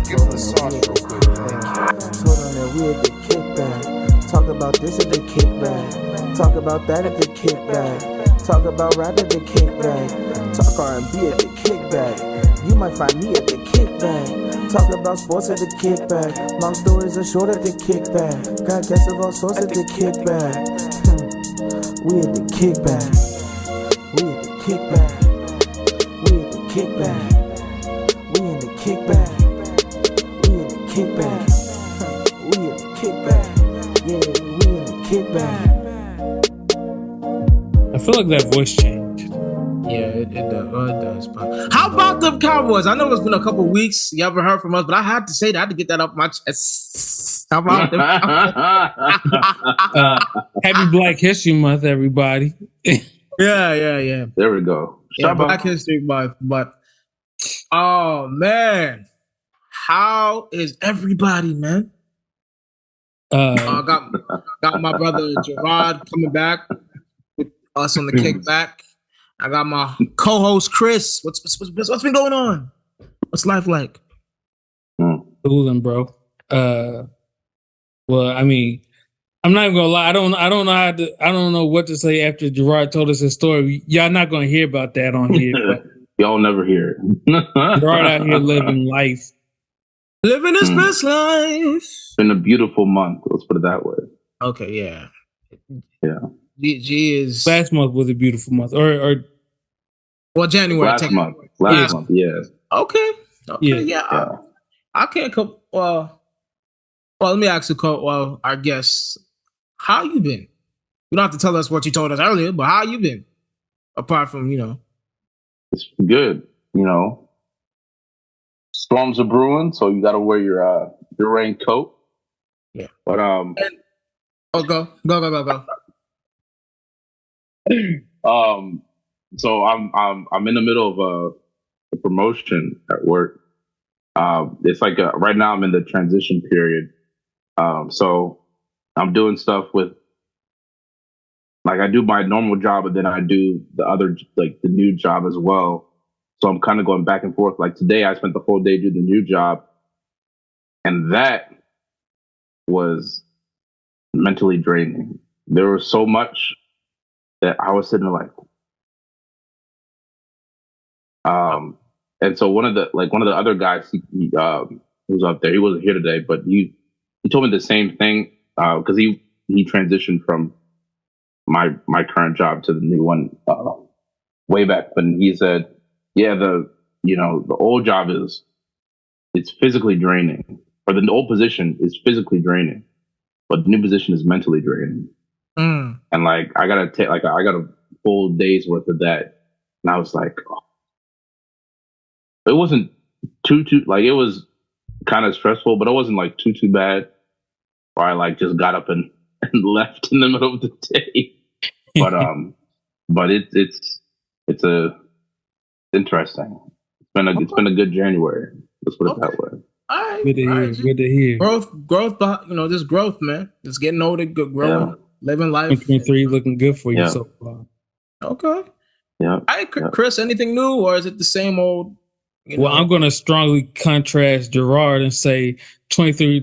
Give him the sauce real quick. Told on that we at the kickback. Talk about this at the kickback. Talk about that at the kickback. Talk about rap at the kickback. Talk R&B at the kickback. You might find me at the kickback. Talk about sports at the kickback. Long stories are short at the kickback. Got guests of all sorts at the kickback. We at the kickback. We at the kickback. We at the kickback. We in the kickback. We in the kickback. We in the kickback. Yeah, we in the kickback. I feel like that voice changed. Yeah, it does. But how about them Cowboys? I know it's been a couple weeks. You haven't heard from us, but I had to say that. I had to get that off my chest. How about them Happy Black History Month, everybody. Yeah. There we go. Yeah, Black History Month. But oh man, how is everybody, man? Got my brother Gerard coming back with us on the kickback. I got my co-host Chris. What's been going on? What's life like? Cooling, bro. Well, I mean, I'm not even gonna lie. I don't know what to say after Gerard told us his story. Y'all not gonna hear about that on here. But y'all never hear it. Gerard out here living life. Living his best life. It's been a beautiful month. Let's put it that way. Okay, yeah. Yeah. G is Last month was a beautiful month, or well, January. Last month, yeah. Okay, yeah. I can't come. Well, let me ask our guests, how you been? You don't have to tell us what you told us earlier, but how you been? Apart from it's good. Storms are brewing, so you got to wear your raincoat. Yeah, but go. So I'm in the middle of a promotion at work. It's like right now I'm in the transition period. So I'm doing stuff with, like, I do my normal job, but then I do the other, like, the new job as well. So I'm kind of going back and forth. Like today, I spent the whole day doing the new job, and that was mentally draining. There was so much that I was sitting there like, and so one of the other guys, he was up there. He wasn't here today, but he told me the same thing because he transitioned from my current job to the new one way back when. He said, yeah, the old job it's physically draining, or the old position is physically draining, but the new position is mentally draining. And like I got a full day's worth of that, and I was like, oh. It wasn't too like, it was kind of stressful, but it wasn't like too bad. Or I like just got up and left in the middle of the day. But it's interesting. It's been a good January. Let's put it that way. All right. Good to hear. Growth, just growth, man. Just getting older, good growing, living life. 2023 looking good for you so far. Okay. Yeah. All right, Chris, anything new, or is it the same old? Well, I'm going to strongly contrast Gerard and say 23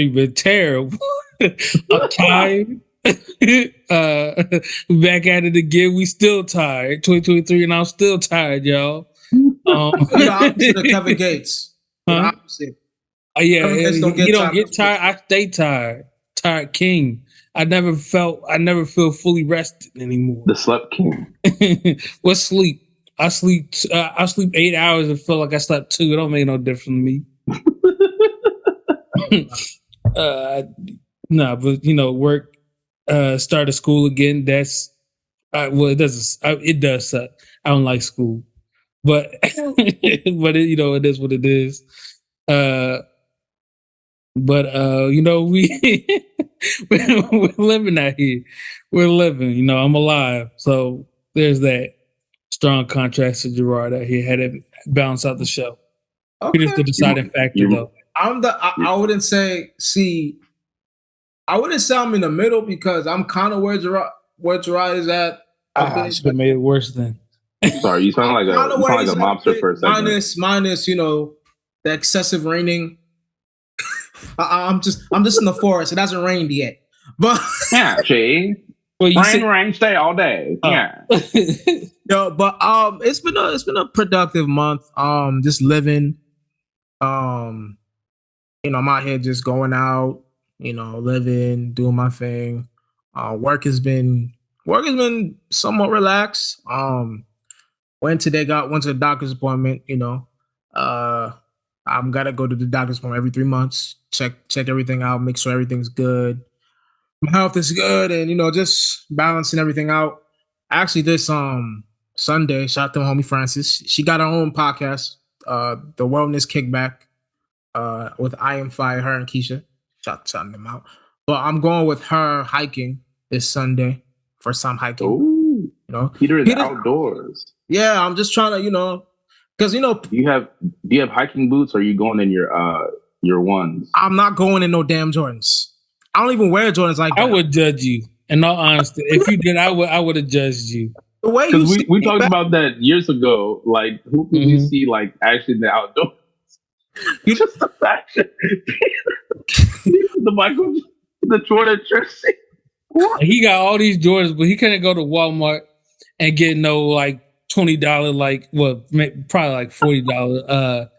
been terrible. I'm tired. Back at it again. We still tired. 2023, and I'm still tired, y'all. You're the opposite of Kevin Gates. Huh? Opposite. Yeah, you don't get tired. I stay tired. Tired king. I never feel fully rested anymore. The slept king. What sleep? I sleep 8 hours and feel like I slept 2. It don't make no difference to me. No, but work, started school again. That's it doesn't. It does suck. I don't like school, but but it is what it is. We're living out here. We're living. I'm alive. So there's that. Strong contrast to Gerard out here. Had to balance out the show. Okay. It is the deciding factor, though. I wouldn't say. I wouldn't say I'm in the middle because I'm kind of where Gerard is at. I should have made it worse then. Sorry, you sound like a mobster for a second. Minus, the excessive raining. I'm just in the forest. It hasn't rained yet, but Yeah, see, Well, you said, rain, stay all day. Yeah. but it's been a productive month. Just living. I'm out here just going out. Living, doing my thing. Work has been somewhat relaxed. Went to the doctor's appointment. I'm gotta go to the doctor's appointment every 3 months. Check everything out. Make sure everything's good. My health is good, and just balancing everything out. Actually, this Sunday, shout out to my homie Francis. She got her own podcast, the Wellness Kickback, with I Am Fire, her and Keisha. Shouting them out. But I'm going with her hiking this Sunday. First time hiking. Ooh, Peter is outdoors. Yeah, I'm just trying to, because do you have hiking boots, or are you going in your ones? I'm not going in no damn Jordans. I don't even wear Jordans like that. I would judge you. In all honesty, if you did, I would have judged you. The way you we talked about that years ago. Like, who can you see like actually in the outdoors? Just the fashion, the Jordan jersey. What? He got all these Jordans, but he couldn't go to Walmart and get no like $20, probably like $40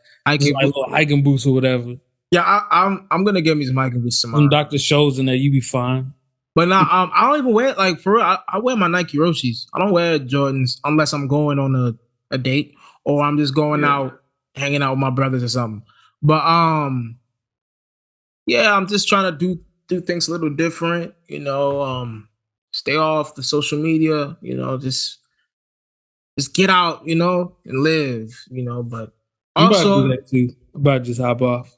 hiking boots or whatever. Yeah, I'm gonna get me some hiking boots tomorrow. Some Dr. Scholl's in there, you be fine. But now I don't even wear, like, for real. I wear my Nike Roshis. I don't wear Jordans unless I'm going on a date or I'm just going out, hanging out with my brothers or something. But I'm just trying to do things a little different. Stay off the social media. Just get out. And live. But I'm also about to do that too. I'm about to just hop off.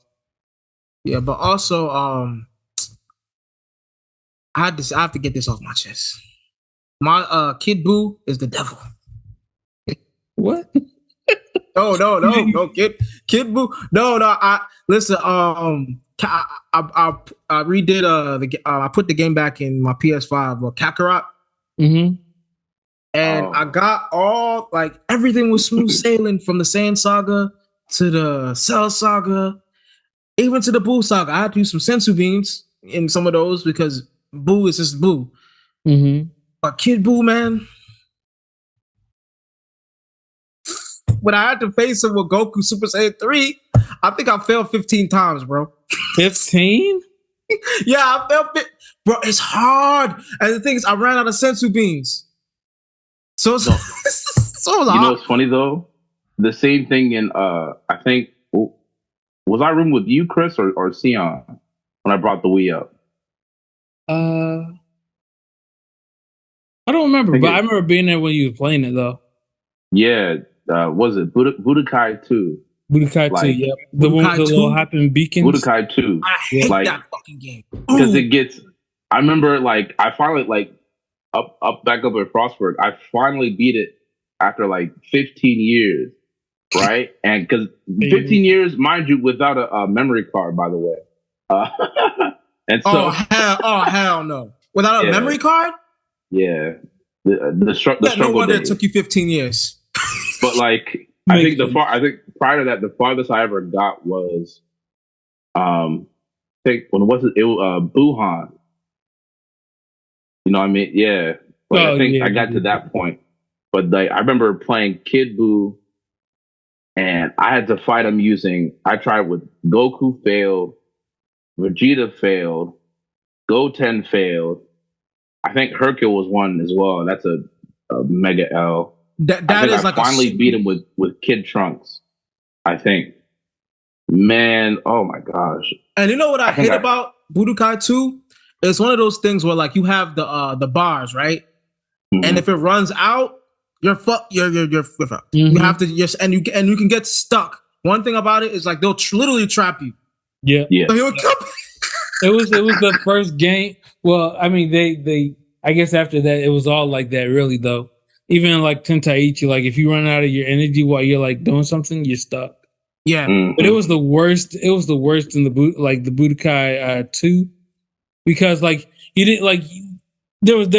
Yeah, but also I have to get this off my chest. My Kid Boo is the devil. What? No, Kid Boo. No. I listen. I redid I put the game back in my PS5, Kakarot. Mm-hmm. And I got everything was smooth sailing from the Sand Saga to the Cell Saga, even to the Boo Saga. I had to use some sensu beans in some of those because Boo is just Boo. Mm-hmm. But Kid Boo, man, when I had to face him with Goku Super Saiyan 3, I think I failed 15 times, bro. 15? Yeah, I failed. Bro, it's hard. And the thing is, I ran out of sensu beans. So you know what's funny though? The same thing in I think, was I room with you, Chris, or Sion when I brought the Wii up? I don't remember, but I remember being there when you were playing it though. Yeah, was it Budokai 2? Budokai 2, yeah. The one with the little hopping beacons. Budokai 2. I hate that fucking game. Because it gets, I remember I finally back up at Frostburg, I finally beat it after 15 years, right? And because 15 years, mind you, without a memory card, by the way. And so, hell no! Without a memory card? Yeah, the struggle. No wonder it took you 15 years. But I think prior to that, the farthest I ever got was, I think when was it? It was Buhan. You know what I mean? Yeah. I think I got to that point. But I remember playing Kid Buu, and I had to fight him I tried with Goku failed, Vegeta failed, Goten failed. I think Hercule was one as well. That's a mega L. I finally beat him with Kid Trunks, I think. Man, oh my gosh. And you know what I hate about Budokai 2? It's one of those things where you have the bars, right? Mm-hmm. And if it runs out, you're fucked. You're fucked. Mm-hmm. You have to and you can get stuck. One thing about it is they'll literally trap you. Yeah. So he would come. It was the first game. Well, I mean, they I guess after that it was all like that, really though. Even Tenkaichi, if you run out of your energy while you're doing something, you're stuck. Yeah. Mm-hmm. But it was the worst. It was the worst in the Budokai 2. Because you didn't there was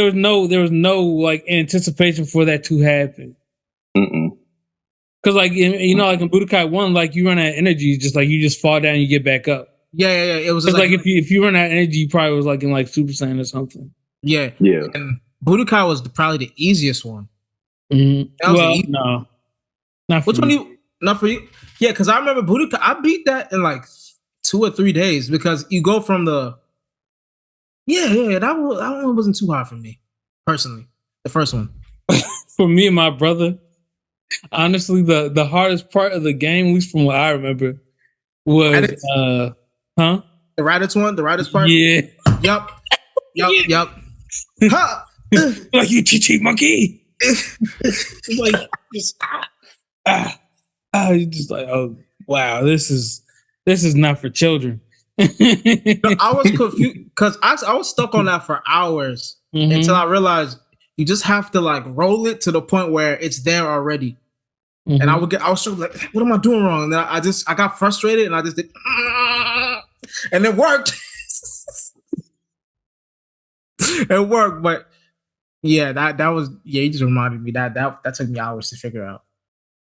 no anticipation for that to happen. Because in Budokai 1, you run out of energy, you just fall down, you get back up. Yeah. It was It's just like if you run out of energy, you probably was like in like Super Saiyan or something. yeah. Yeah. And Budokai was probably the easiest one. Mm-hmm. That was the Well, easy- no, not for Which one me. you? Not for you? Yeah, because I remember Budokai. I beat that in like 2 or 3 days because you go from the. Yeah. That one wasn't too hard for me personally. The first one. For me and my brother, honestly, the hardest part of the game, at least from what I remember, was Raditz? huh? The Raditz one. The Raditz part. Yeah. Yup. Ha! Like you chichi monkey. Like just you just like, oh wow, this is not for children. No, I was confused because I was stuck on that for hours until I realized you just have to like roll it to the point where it's there already. And I was so like, what am I doing wrong? And then I got frustrated and I just did, and it worked. It worked, but yeah, that was you just reminded me that took me hours to figure out.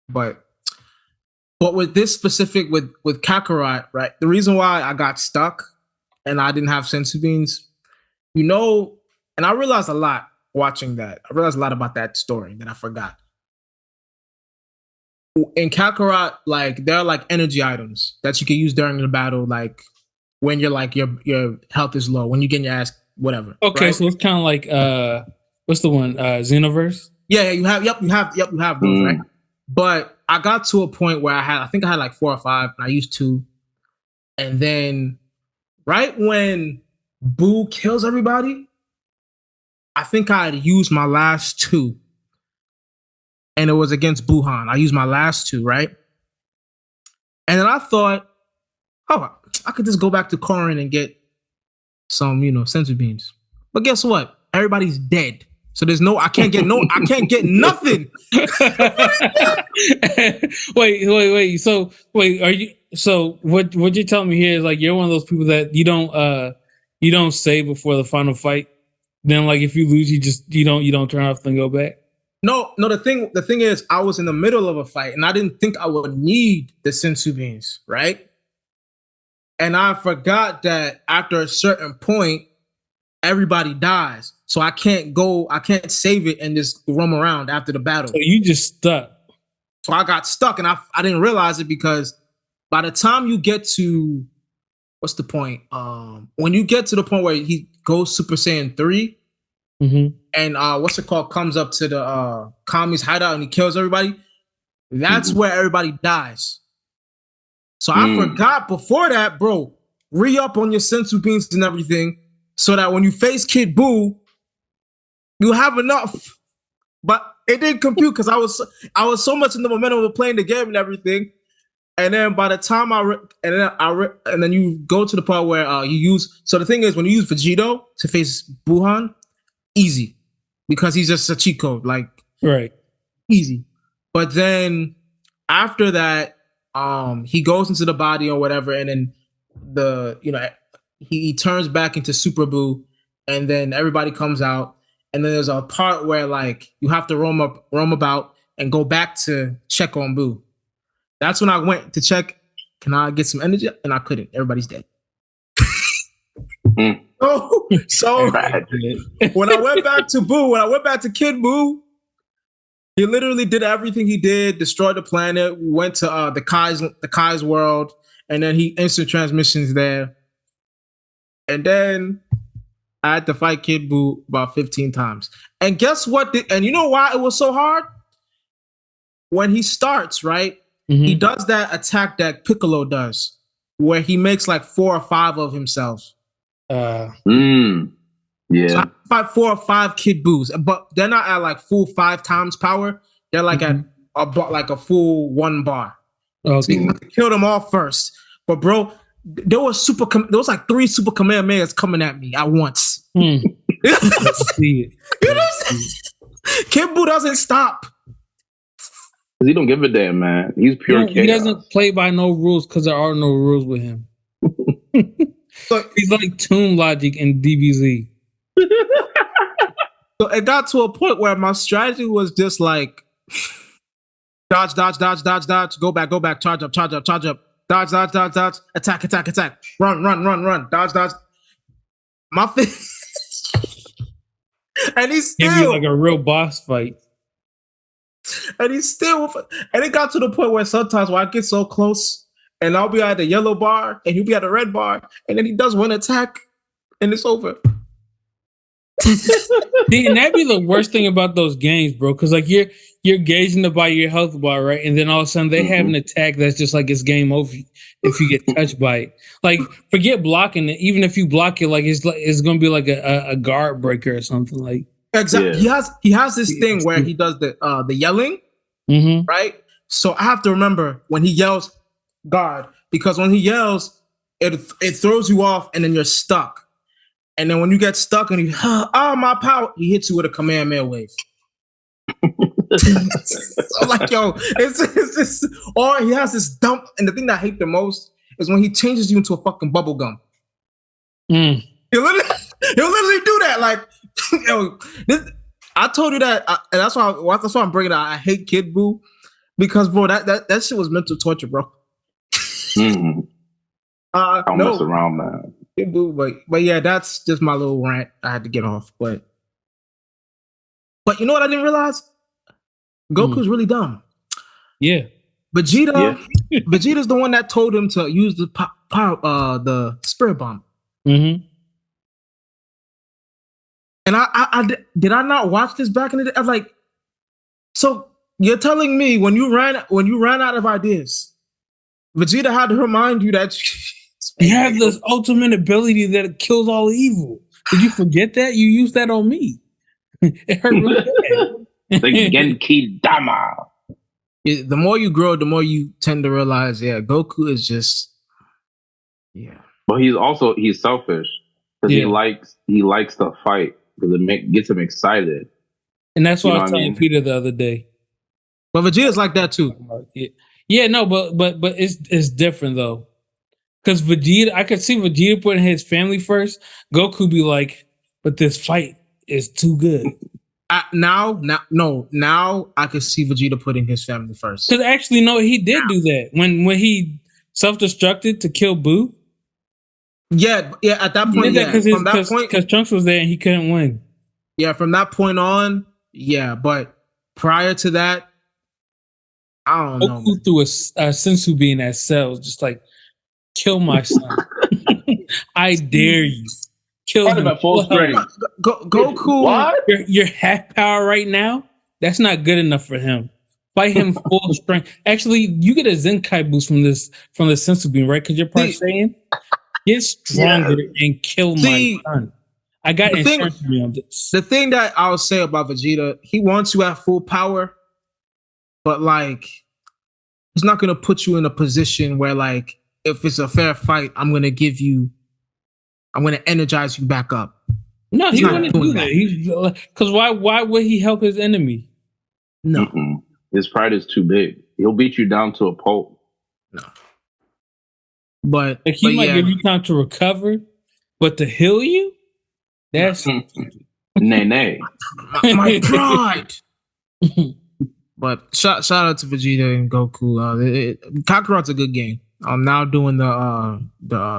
But with this specific with Kakarot, right? The reason why I got stuck and I didn't have sensu beans, and I realized a lot watching that. I realized a lot about that story that I forgot. In Kakarot, like there are like energy items that you can use during the battle, like when you're like your health is low, when you get your ass, whatever. Okay, right? so it's kind of like what's the one? Xenoverse? Yeah, you have those, right? But I got to a point where I think I had like 4 or 5, and I used 2. And then right when Boo kills everybody, I think I had used my last 2. And it was against Buhan. I used my last 2, right? And then I thought, oh, I could just go back to Korin and get some, sensu beans. But guess what? Everybody's dead. So I can't get nothing. Wait. So what you're telling me here is like you're one of those people that you don't save before the final fight. Then like if you lose, you don't turn off and go back. No. The thing is, I was in the middle of a fight, and I didn't think I would need the sensu beans, right? And I forgot that after a certain point, everybody dies. So I can't save it and just roam around after the battle. So you just stuck. So I got stuck, and I didn't realize it because by the time you get to what's the point? When you get to the point where he goes Super Saiyan 3, and what's it called comes up to the Kami's hideout and he kills everybody, that's where everybody dies. So I forgot before that, bro, re-up on your sensu beans and everything so that when you face Kid Buu, you have enough. But it didn't compute because I was so much in the momentum of playing the game and everything. And then by the time and then you go to the part where you use. So the thing is, when you use Vegito to face Buhan, easy because he's just a cheat code, like right, easy. But then after that, he goes into the body or whatever, and then he turns back into Super Buu, and then everybody comes out, and then there's a part where like you have to roam about and go back to check on Buu. That's when I went to check, can I get some energy? And I couldn't. Everybody's dead. So when I went back to Buu, when I went back to Kid Buu, he literally did everything he did, destroyed the planet, went to the Kai's world, and then he instant transmissions there. And then I had to fight Kid Buu about 15 times. And guess what? And you know why it was so hard? When he starts, right? He does that attack that Piccolo does, where he makes like 4 or 5 of himself. Yeah. So I fight 4 or 5 Kid Boos, but they're not at like full 5 times power. They're like at a full 1 bar. Okay. So you have to kill them all first. But bro, there was like 3 Super Kamehamehas coming at me at once. Let's see it. You know what I'm saying? Kid Buu doesn't stop. He don't give a damn, man. He's pure chaos. He doesn't play by no rules because there are no rules with him. So he's like Tomb Logic in DBZ. So it got to a point where my strategy was just like dodge, go back, charge up. dodge, dodge, dodge, dodge, attack, attack, attack, run, run, run, run, dodge, dodge. My face. And he's Give you still, like a real boss fight. and it got to the point where sometimes when I get so close and I'll be at the yellow bar and he'll be at the red bar, and then he does one attack and it's over. See, and that'd be the worst thing about those games, bro. Because like you're gauging it by your health bar, right? And then all of a sudden they have an attack that's just like it's game over if you get touched by it. Like forget blocking it. Even if you block it, like it's gonna be like a guard breaker or something. Like Exactly. Yeah. He has this thing where he does the yelling, right? So I have to remember when he yells guard, because when he yells, it throws you off and then you're stuck. And then when you get stuck and my power, he hits you with a Kamehameha wave. So like, yo, it's just, or he has this dump. And the thing that I hate the most is when he changes you into a fucking bubble gum. He'll literally do that. Like, yo, I told you that, and that's why I'm bringing it out. I hate Kid Buu because, bro, that shit was mental torture, bro. Don't mess around, man. Kid Buu, but yeah, that's just my little rant. I had to get off, but you know what I didn't realize? Goku's really dumb. yeah. Vegeta's the one that told him to use the spirit bomb. Mm-hmm. And I did I not watch this back in the day? I was like, so you're telling me when you ran out of ideas, Vegeta had to remind you that You have this ultimate ability that kills all evil. Did you forget that? You used that on me. It hurt really bad. Like Genki Dama. The more you grow, the more you tend to realize, yeah, Goku is just, yeah. But he's selfish because he likes to fight because it gets him excited. And that's what You I know was what I telling mean? Peter the other day. But Vegeta's like that too. Yeah, no, but it's different though. Because Vegeta, I could see Vegeta putting his family first. Goku be like, but this fight is too good. Now I can see Vegeta putting his family first. Because actually, no, he did do that when he self-destructed to kill Boo. Yeah. At that point, because Trunks was there and he couldn't win. Yeah, from that point on, yeah. But prior to that, I don't know. Goku threw a sensu being at cells, just like kill my son. I dare you. Kill him at full strength. Goku. What? Your half power right now, that's not good enough for him. Fight him full strength. Actually, you get a Zenkai boost from the sensu beam, right? Because you're probably saying get stronger and kill my son. I got insurance on this. The thing that I would say about Vegeta, he wants you at full power, but like he's not gonna put you in a position where like if it's a fair fight, I'm gonna energize you back up. No, He's he not wouldn't doing do that. Because why would he help his enemy? No. Mm-mm. His pride is too big. He'll beat you down to a pulp. No. But like he might give you time to recover, but to heal you, that's nay. my pride. But shout out to Vegeta and Goku. Kakarot's a good game. I'm now doing the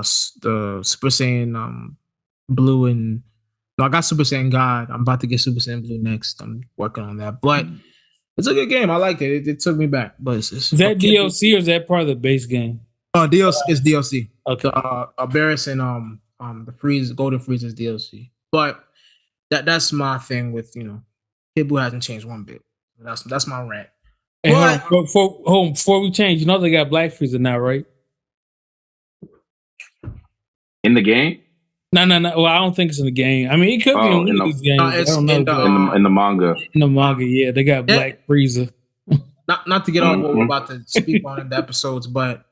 Super Saiyan Blue and no, I got Super Saiyan God. I'm about to get Super Saiyan Blue next. I'm working on that, but it's a good game. I liked it. It took me back. But it's is that DLC or is that part of the base game? DLC is DLC. Okay. Barris and the Freeze Golden Freeze is DLC. But that's my thing with Kid Buu hasn't changed one bit. That's my rant. Hey, before we change, they got Black Freezer now, right? In the game? No. Well, I don't think it's in the game. I mean, it could be in one of these games. It's I don't know. In the manga. In the manga, yeah, they got Black Freezer. Not to get on what we're about to speak on in the episodes, but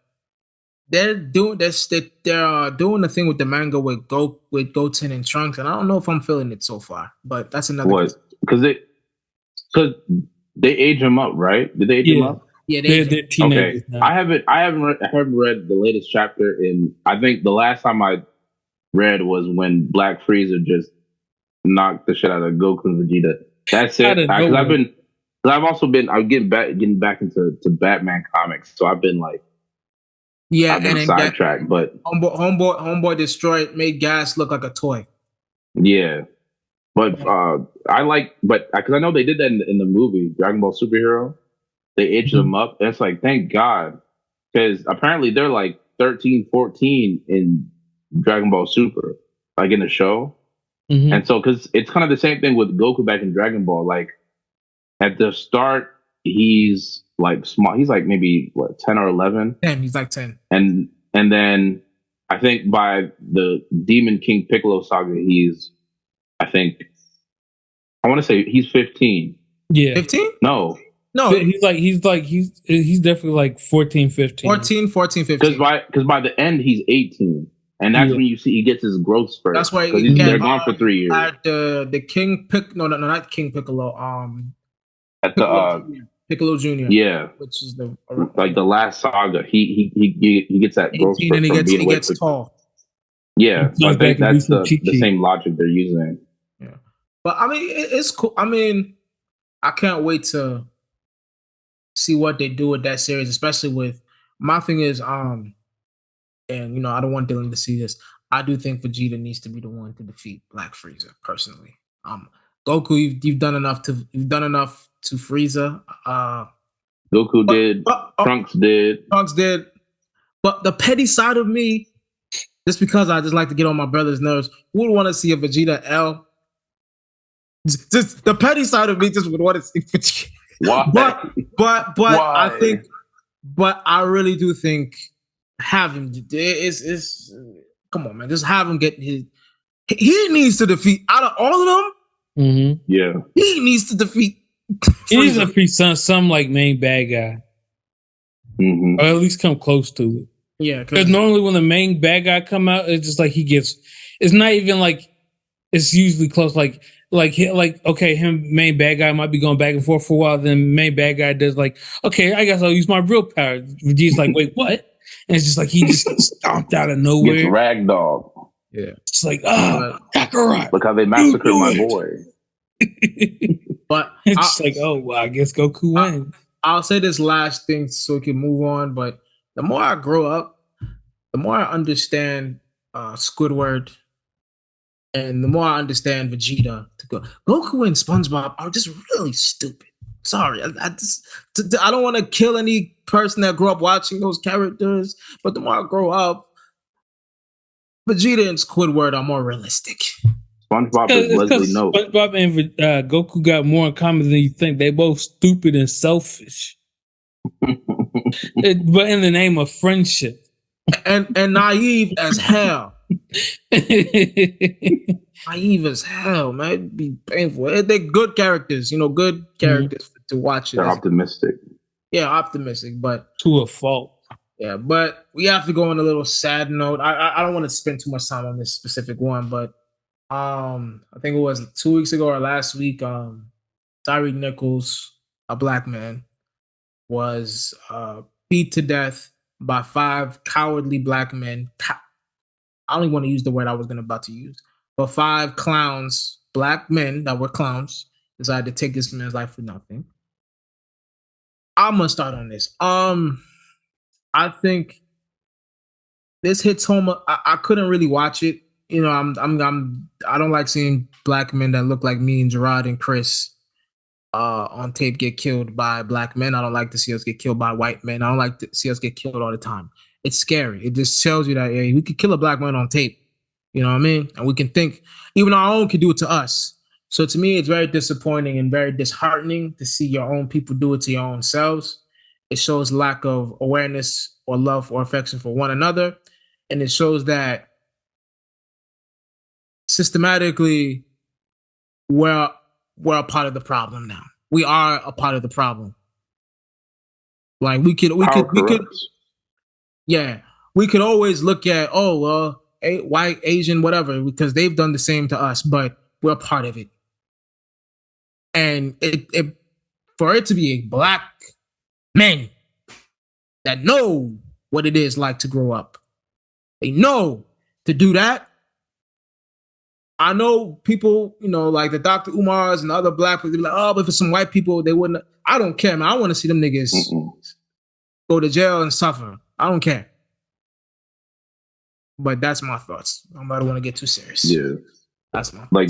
they're doing this. They're doing the thing with the manga with Goten and Trunks, and I don't know if I'm feeling it so far. But that's another. What? Because they age him up, right? Did they age him up? Yeah, they're teenagers. Okay. Now. I haven't read the latest chapter, and I think the last time I read was when Black Freezer just knocked the shit out of Goku and Vegeta. That's it. Because I'm getting back into Batman comics, so I've been like Yeah, I've been and then sidetracked, but homeboy destroyed, made Gas look like a toy. yeah. But I like, but because I know they did that in the movie Dragon Ball Superhero, they aged them up. And it's like, thank God, because apparently they're like 13, 14 in Dragon Ball Super, like in the show. Mhm. And so, because it's kind of the same thing with Goku back in Dragon Ball. Like at the start, he's like small. He's like maybe what 10 or 11, 10. He's like 10. and then I think by the Demon King Piccolo saga, I think I want to say he's 15. Yeah. 15? No, No, He's definitely like 14, 15. 14, 15. because by the end he's 18, and that's when you see he gets his growth spurt. That's why because they're gone for 3 years. At the King Pick, no, not King Piccolo. At Piccolo Jr. Yeah, which is the like the last saga, he gets that growth 18 spurt and he from being away gets for- tall. Yeah, so I Goes think back and that's do some cheat the sheet. same logic they're using. Yeah, but I mean, it's cool. I mean, I can't wait to see what they do with that series, especially with my thing is and you know I don't want Dylan to see this. I do think Vegeta needs to be the one to defeat Black Frieza personally. Goku, you've done enough to Frieza. Goku did, Trunks did. But the petty side of me, just because I just like to get on my brother's nerves, would want to see a Vegeta L. Just the petty side of me just would want to see Vegeta. Why? But Why? I really do think having is come on, man, just have him get his. He needs to defeat out of all of them. Mm-hmm. Yeah, He needs to defeat. He needs to Frieza. defeat some like main bad guy, mm-hmm. or at least come close to it. Yeah, Because normally when the main bad guy come out, it's just like he gets. It's not even like it's usually close. Like okay, him main bad guy might be going back and forth for a while. Then main bad guy does like, okay, I guess I'll use my real power. Vegeta's like, wait, what? And it's just like he just stomped out of Gets nowhere. ragdolled. Yeah, It's like, Kakarot. Look how they massacred do my it. boy. but It's just like, oh, well, I guess Goku wins. I'll say this last thing so we can move on. But the more I grow up, the more I understand Squidward, and the more I understand Vegeta. Goku and SpongeBob are just really stupid. Sorry, I don't want to kill any person that grew up watching those characters. But the more I grow up, Vegeta and Squidward are more realistic. SpongeBob is Leslie Knope. SpongeBob and Goku got more in common than you think. They both stupid and selfish, but in the name of friendship. And naive as hell. Naive as hell, man. It'd be painful. They're good characters, good characters to watch. They're optimistic. Yeah, optimistic, but to a fault. Yeah, but we have to go on a little sad note. I don't want to spend too much time on this specific one, but I think it was 2 weeks ago or last week, Tyre Nickols, a black man, was beat to death by 5 cowardly black men. I don't even want to use the word I was about to use, but 5 clowns, black men that were clowns, decided to take this man's life for nothing. I'm gonna start on this. I think this hits home. I couldn't really watch it. I don't like seeing black men that look like me and Gerard and Chris on tape get killed by black men. I don't like to see us get killed by white men. I don't like to see us get killed all the time. It's scary. It just tells you that we could kill a black man on tape. You know what I mean? And we can think even our own can do it to us. So to me, it's very disappointing and very disheartening to see your own people do it to your own selves. It shows lack of awareness or love or affection for one another. And it shows that systematically we're a part of the problem now. We are a part of the problem. Like we could always look at, white, Asian, whatever, because they've done the same to us, but we're a part of it. And for it to be a black men that know what it is like to grow up, they know to do that. I know people, like the Dr. Umars and the other black people, they be like, but for some white people, they wouldn't. I don't care, man. I want to see them niggas go to jail and suffer. I don't care. But that's my thoughts. I don't want to get too serious. Yeah. That's my Like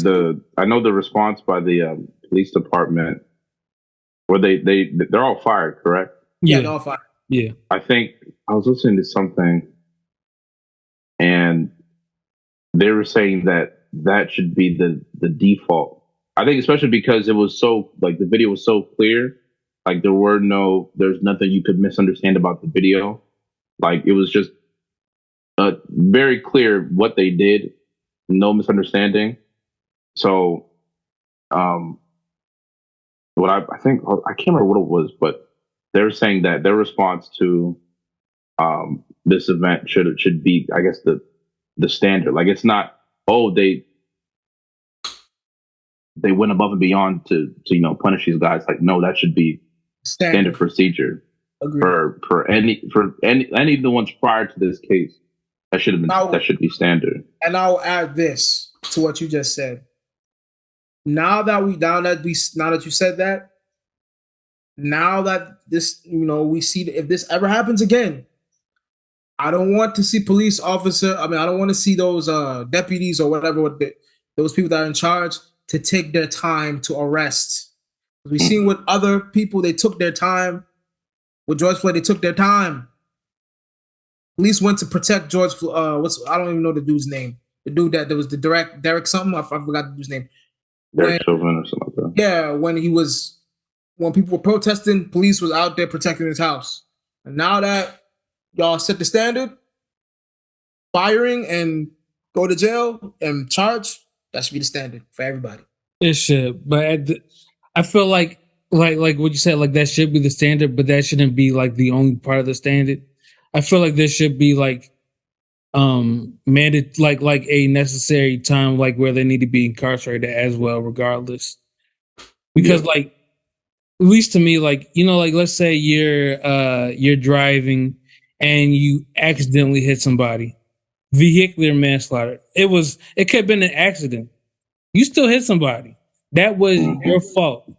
I know the response by the police department, where they're all fired, correct? yeah, they're all fine. Yeah. I think I was listening to something, and they were saying that should be the default. I think especially because it was so, like, the video was so clear, like there's nothing you could misunderstand about the video. Like, it was just very clear what they did, no misunderstanding. So, what I think, I can't remember what it was, but they were saying that their response to this event should be, I guess, the standard. Like, it's not, oh, they went above and beyond to punish these guys. Like, no, that should be standard procedure. Agreed. for any of the ones prior to this case. That should be standard. And I'll add this to what you just said. Now that you said that, now that this, we see that if this ever happens again, I don't want to see police officer. I mean, I don't want to see those deputies or whatever, those people that are in charge, to take their time to arrest. We've seen with other people, they took their time. With George Floyd, they took their time. Police went to protect George Floyd. I don't even know the dude's name. The dude that was the Derek something. I forgot the dude's name. Derek Chauvin or something like that. Yeah, when people were protesting, police was out there protecting his house. And now that y'all set the standard, firing and go to jail and charge, that should be the standard for everybody. It should, but I feel like what you said, like that should be the standard, but that shouldn't be like the only part of the standard. I feel like there should be like mandated like a necessary time, like where they need to be incarcerated as well, regardless. Because like, at least to me, like, like, let's say you're driving and you accidentally hit somebody, vehicular manslaughter. It could have been an accident. You still hit somebody. That was your fault.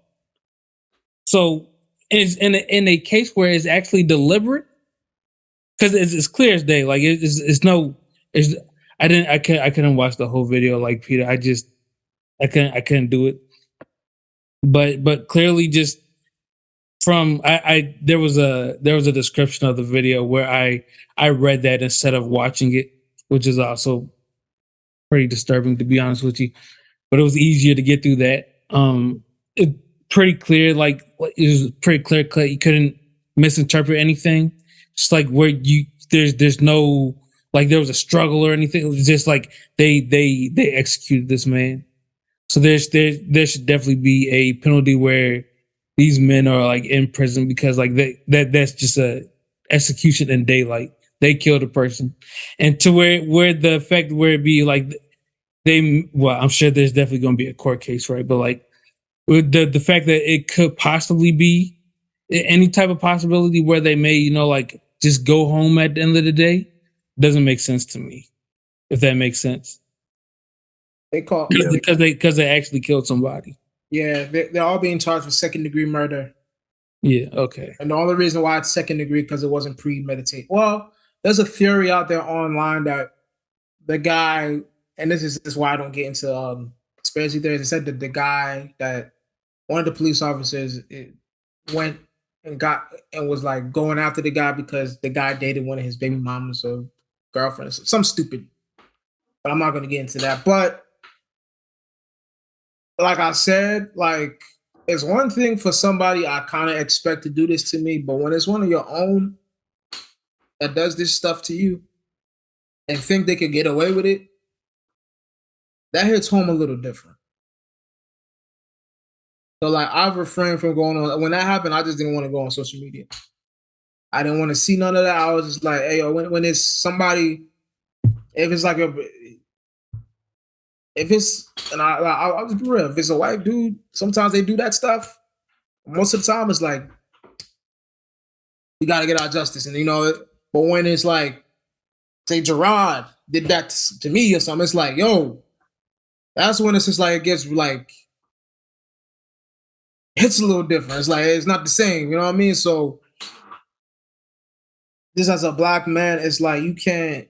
So in a case where it's actually deliberate, because it's clear as day. Like I couldn't watch the whole video like Peter. I couldn't do it. But clearly, just from there was a description of the video where I read that instead of watching it, which is also pretty disturbing, to be honest with you. But it was easier to get through that. It pretty clear, like it was pretty clear cut. You couldn't misinterpret anything. Just like where there's no, like, there was a struggle or anything. It was just like they executed this man. So there should definitely be a penalty where these men are like in prison, because like that's just a execution in daylight. They killed a person, and to where the effect where it be like I'm sure there's definitely going to be a court case, right? But like with the fact that it could possibly be any type of possibility where they may, like, just go home at the end of the day, doesn't make sense to me. If that makes sense. Because they actually killed somebody. Yeah, they're all being charged with second-degree murder. Yeah, okay. And the only reason why it's second degree because it wasn't premeditated. Well, there's a theory out there online that the guy, and this is why I don't get into conspiracy theories. It said that the guy, that one of the police officers went and was like going after the guy because the guy dated one of his baby mamas or girlfriends, some stupid. But I'm not going to get into that. But like I said, like, it's one thing for somebody I kind of expect to do this to me, but when it's one of your own that does this stuff to you and think they could get away with it, that hits home a little different. So, like, I've refrained from going on. When that happened, I just didn't want to go on social media. I didn't want to see none of that. I was just like, hey, yo, when it's somebody, if it's like I'll just be real. If it's a white dude, sometimes they do that stuff. Most of the time, it's like, we got to get our justice. And, but when it's like, say, Gerard did that to me or something, it's like, yo, that's when it's just like, it gets like, it's a little different. It's like, it's not the same. You know what I mean? So, just as a black man, it's like, you can't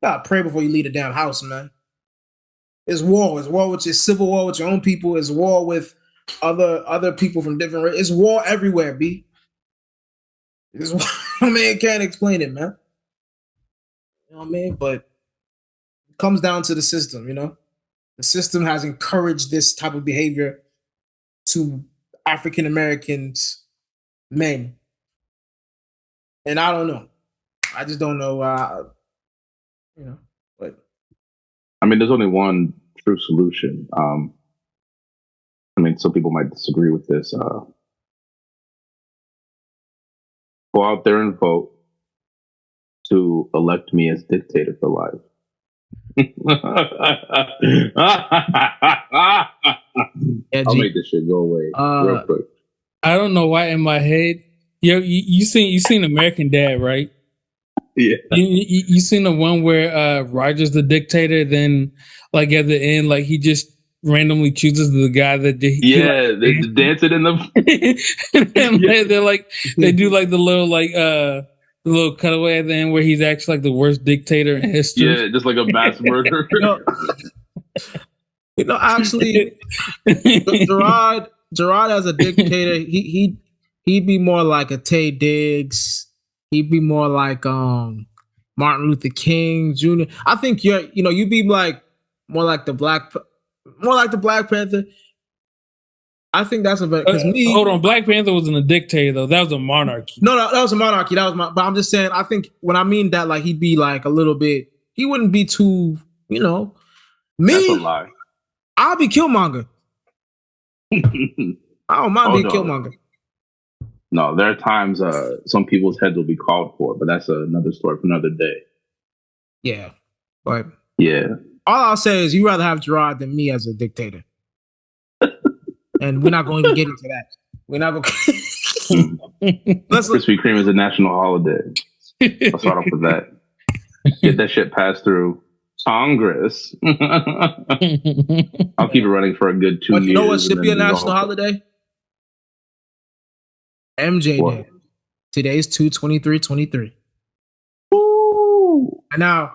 gotta pray before you leave the damn house, man. It's war. It's war with your civil war with your own people. It's war with other people from different races. It's war everywhere, B. It's war. I mean, can't explain it, man. You know what I mean? But it comes down to the system, you know? The system has encouraged this type of behavior to African Americans, men. And I don't know. I just don't know, you know, but. I mean, there's only one true solution. I mean, some people might disagree with this. Go out there and vote to elect me as dictator for life. I'll make this shit go away real quick. I don't know why in my head. You seen American Dad, right? Yeah. You seen the one where Roger's the dictator, then like at the end, like he just randomly chooses the guy that they're dancing in the they're like they do like the little cutaway at the end where he's actually like the worst dictator in history. Yeah, just like a mass murderer. Actually, Gerard as a dictator, he'd be more like a Tay Diggs. He'd be more like Martin Luther King Jr. I think you'd be like more like the Black Panther. I think that's a better because hold on, Black Panther wasn't a dictator though. That was a monarchy. No, that was a monarchy. But I'm just saying. I think when I mean that, like he'd be like a little bit. He wouldn't be too, me. That's a lie. I'll be Killmonger. I don't mind being Killmonger. No, there are times some people's heads will be called for, but that's another story for another day. Yeah, but yeah. All I'll say is you'd rather have Gerard than me as a dictator. And we're not going to get into that. We're not going to. Krispy Kreme is a national holiday. I'll start off with that. Get that shit passed through Congress. I'll keep it running for a good 2 years. You know what should be a national holiday? MJ Day. Today's 2/23/23. And now,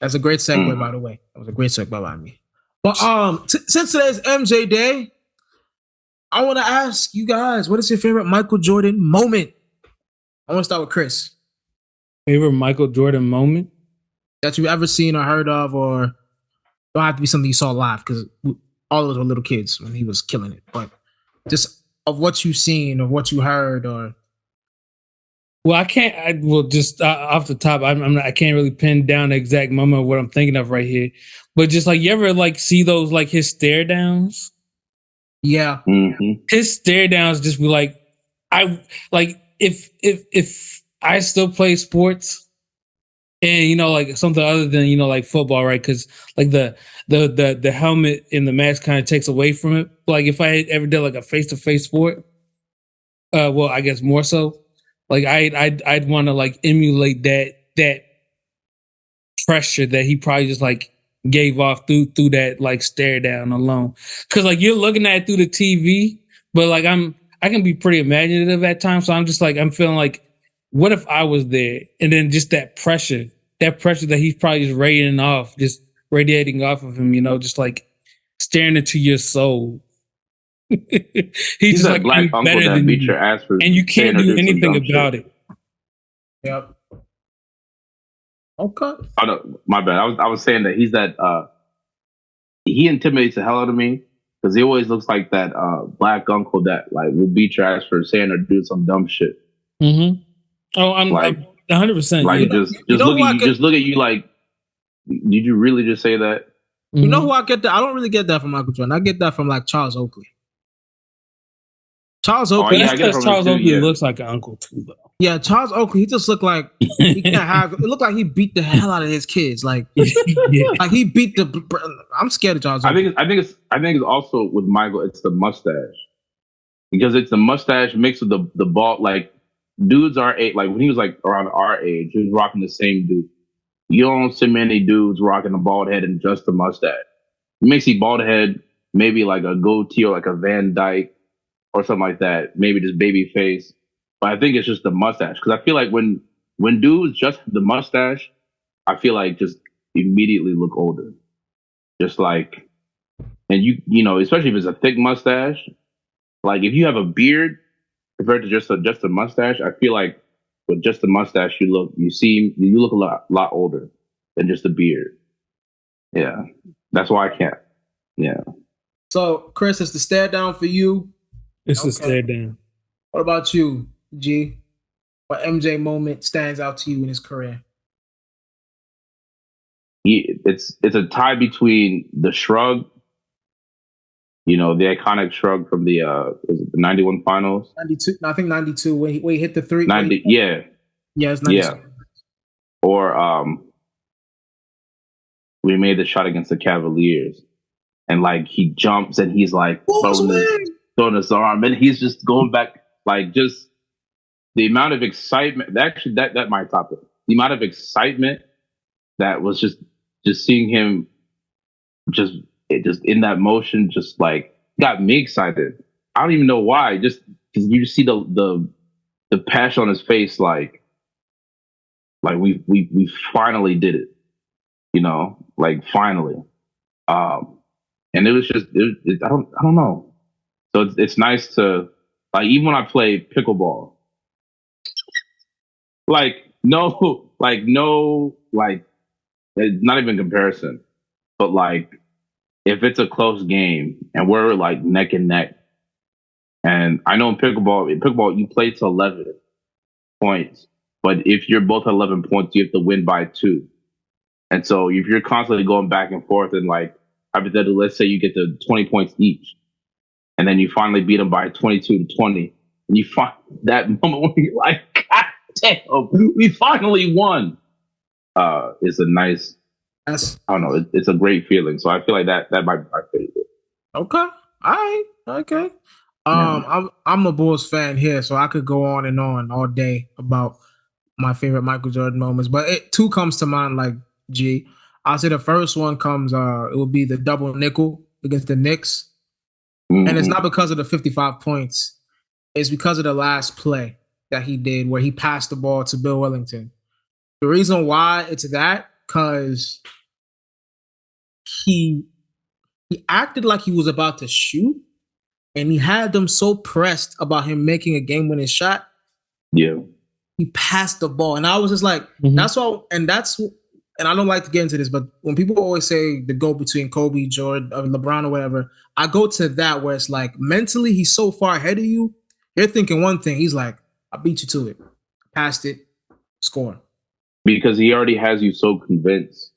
that's a great segue, by the way. That was a great segue by me. But since today's MJ Day, I want to ask you guys, what is your favorite Michael Jordan moment? I want to start with Chris. Favorite Michael Jordan moment that you've ever seen or heard of, or don't have to be something you saw live because all of us were little kids when he was killing it. But just of what you've seen or what you heard, or well, I can't. Just off the top, I can't really pin down the exact moment of what I'm thinking of right here. But just like you ever like see those like his stare downs? Yeah, his stare downs just be like if I still play sports and like something other than like football, right? Because like the helmet and the mask kind of takes away from it. Like if I ever did like a face-to-face sport, well, I guess more so. Like I'd want to like emulate that pressure that he probably just like gave off through that like stare down alone. Because like you're looking at it through the TV, but like I can be pretty imaginative at times. So I'm just like I'm feeling like, what if I was there? And then just that pressure that he's probably just radiating off of him, just like staring into your soul. he's just like black uncle that beat your ass for, and you can't do anything about it. Yep. Okay. Oh no, my bad. I was saying that he's that he intimidates the hell out of me because he always looks like that black uncle that like will beat your ass for saying or do some dumb shit. Mm-hmm. Oh, I'm like 100%. Like just look at you like, did you really just say that? You know who I get that? I don't really get that from Michael Jordan. I get that from like Charles Oakley. Charles Oakley. That's because Charles Oakley looks like an uncle too, though. Yeah, Charles Oakley. He just looked like he can't have. It looked like he beat the hell out of his kids. Like, like he beat the. I'm scared of Charles Oakley. I think it's also with Michael. It's the mustache because it's the mustache mixed with the bald. Like dudes our age, like when he was like around our age, he was rocking the same dude. You don't see many dudes rocking a bald head and just a mustache. You may see bald head, maybe like a goatee or like a Van Dyke or something like that. Maybe just baby face. But I think it's just the mustache. Because I feel like when dudes just have the mustache, I feel like just immediately look older. Just like, and you know, especially if it's a thick mustache. Like if you have a beard compared to just a mustache, I feel like with just a mustache, you look a lot older than just a beard. Yeah, that's why I can't. Yeah. So, Chris, it's the stare down for you. It's a Okay. stare down. What about you, G? What MJ moment stands out to you in his career? It's a tie between the shrug, you know, the iconic shrug from the was it the 91 finals. 92, I think 92 when he hit the three. 90, yeah, Yeah, it's 92. yeah. Or we made the shot against the Cavaliers, and like he jumps and he's like throwing his arm, and he's just going back, like just the amount of excitement. Actually, that my topic. The amount of excitement that was just seeing him just in that motion, just like got me excited. I don't even know why. Just because you see the passion on his face, like we finally did it, you know, like finally. And it was just I don't know. So it's nice to, like, even when I play pickleball, like no, it's not even comparison, but like if it's a close game and we're like neck and neck, and I know in pickleball you play to 11 points, but if you're both at 11 points, you have to win by 2. And so if you're constantly going back and forth, and like hypothetically, let's say you get to 20 points each, and then you finally beat them by 22 to 20, and you find that moment when you're like, God damn, we finally won. It's a nice, I don't know, it's a great feeling. So I feel like that might be my favorite. Okay. All right. Okay. I'm a Bulls fan here, so I could go on and on all day about my favorite Michael Jordan moments. But two comes to mind, like G. I'll say the first one comes, it will be the double nickel against the Knicks. Mm-hmm. And it's not because of the 55 points. It's because of the last play that he did where he passed the ball to Bill Wellington. The reason why it's that, because he acted like he was about to shoot, and he had them so pressed about him making a game-winning shot. Yeah. He passed the ball. And I was just like, that's all. And I don't like to get into this, but when people always say the go between Kobe, Jordan, LeBron, or whatever, I go to that where it's like mentally he's so far ahead of you. You're thinking one thing. He's like, I beat you to it. Passed it. Score. Because he already has you so convinced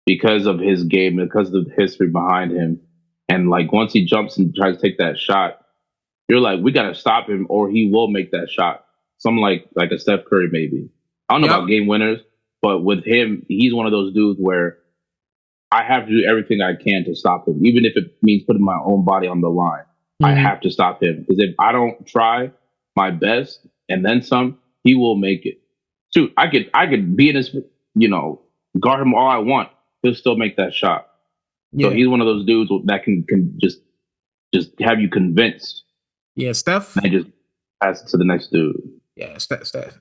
because of his game, because of the history behind him. And like once he jumps and tries to take that shot, you're like, we got to stop him or he will make that shot. Something like a Steph Curry, maybe. I don't know about game winners, but with him, he's one of those dudes where I have to do everything I can to stop him, even if it means putting my own body on the line. Mm-hmm. I have to stop him, because if I don't try my best and then some, he will make it. Shoot, I could be in his, guard him all I want. He'll still make that shot. Yeah. So he's one of those dudes that can just have you convinced. Yeah, Steph. And just pass it to the next dude. Yeah, Steph.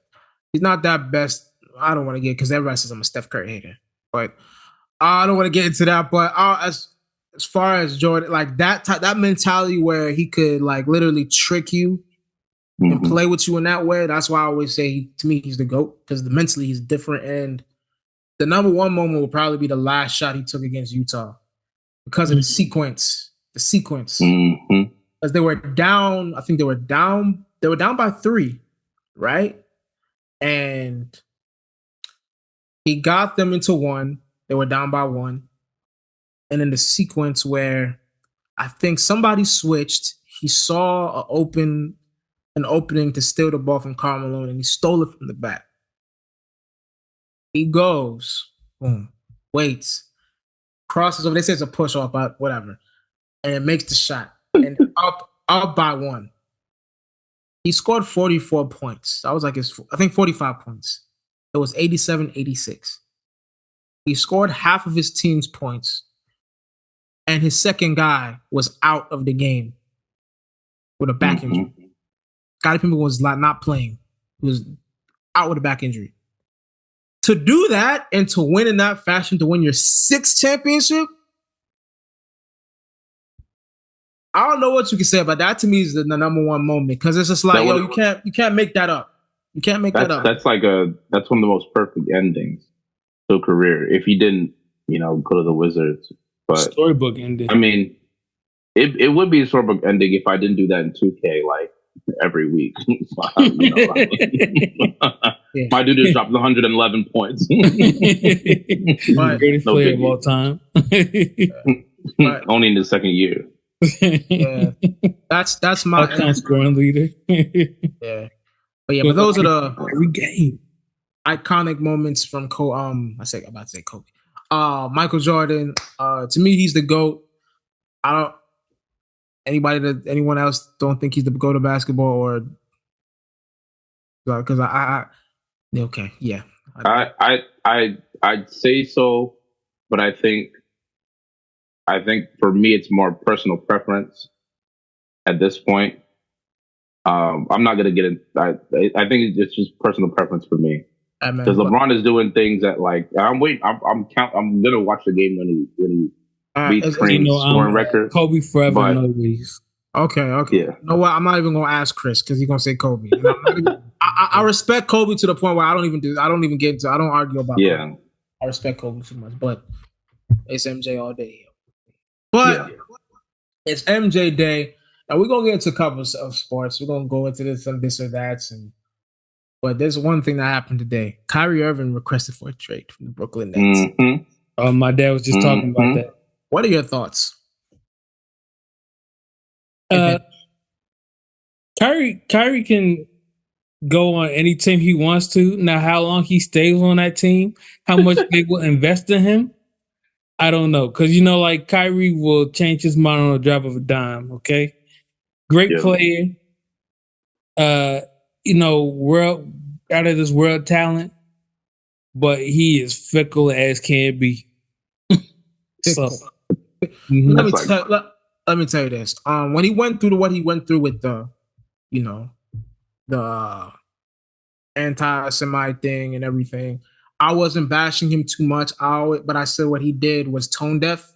He's not that best. I don't want to get, because everybody says I'm a Steph Curry hater, but I don't want to get into that. But as far as Jordan, like that mentality where he could like literally trick you and play with you in that way. That's why I always say, to me, he's the GOAT, because mentally he's different. And the number one moment will probably be the last shot he took against Utah, because of the sequence. Because they were down. I think they were down. They were down by 3, right? And he got them into 1. They were down by 1. And in the sequence where I think somebody switched, he saw an opening to steal the ball from Karl Malone, and he stole it from the back. He goes, boom, waits, crosses over. They say it's a push off, but whatever. And it makes the shot. And up by 1. He scored 44 points. That was like I think 45 points. It was 87-86. He scored half of his team's points. And his second guy was out of the game with a back injury. Scottie Pippen was not playing. He was out with a back injury. to do that and to win in that fashion, to win your 6th championship, I don't know what you can say about that. To me, is the number one moment because it's just like, yo, you can't make that up. You can't make that up. That's one of the most perfect endings to a career. If he didn't, go to the Wizards, but storybook ending. I mean, it would be a storybook ending if I didn't do that in 2K like every week. My dude just dropped 111 points. Greatest player of all time. Only in the second year. Yeah, that's my all-time scoring leader. Yeah, but those are the every game iconic moments from I'm about to say Kobe. Michael Jordan. To me, he's the GOAT. I don't. Anyone else don't think he's the GOAT of basketball, or because okay, yeah. I'd say so, but I think for me it's more personal preference at this point. I'm not gonna get in. I think it's just personal preference for me because LeBron is doing things that like I'm gonna watch the game when he beats Kareem's scoring record. Kobe forever and always. Okay. Yeah. You know what? I'm not even gonna ask Chris because he's gonna say Kobe. I respect Kobe to the point where I don't argue about. Yeah. Kobe. I respect Kobe too much, but it's MJ all day. But it's MJ Day, and we're gonna get into a couple of sports. We're gonna go into this or that, but there's one thing that happened today. Kyrie Irving requested for a trade from the Brooklyn Nets. Mm-hmm. My dad was just talking about that. What are your thoughts? Kyrie can go on any team he wants to. Now, how long he stays on that team, how much they will invest in him, I don't know. Because, like Kyrie will change his mind on a drop of a dime, okay? Great player. World out of this world talent, but he is fickle as can be. So, let me tell you this. When he went through what he went through with the anti-Semite thing and everything, I wasn't bashing him too much. But I said what he did was tone deaf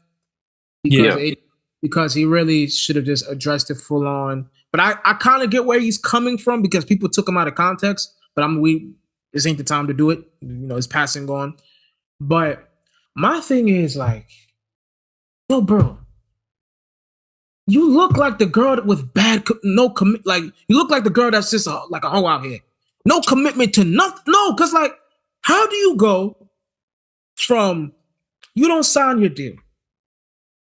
because he really should have just addressed it full on. But I kind of get where he's coming from because people took him out of context. But this ain't the time to do it. It's passing on. But my thing is like, yo, bro, you look like the girl with no commit. Like you look like the girl that's just like a hoe out here. No commitment to nothing. No, because like, how do you go from you don't sign your deal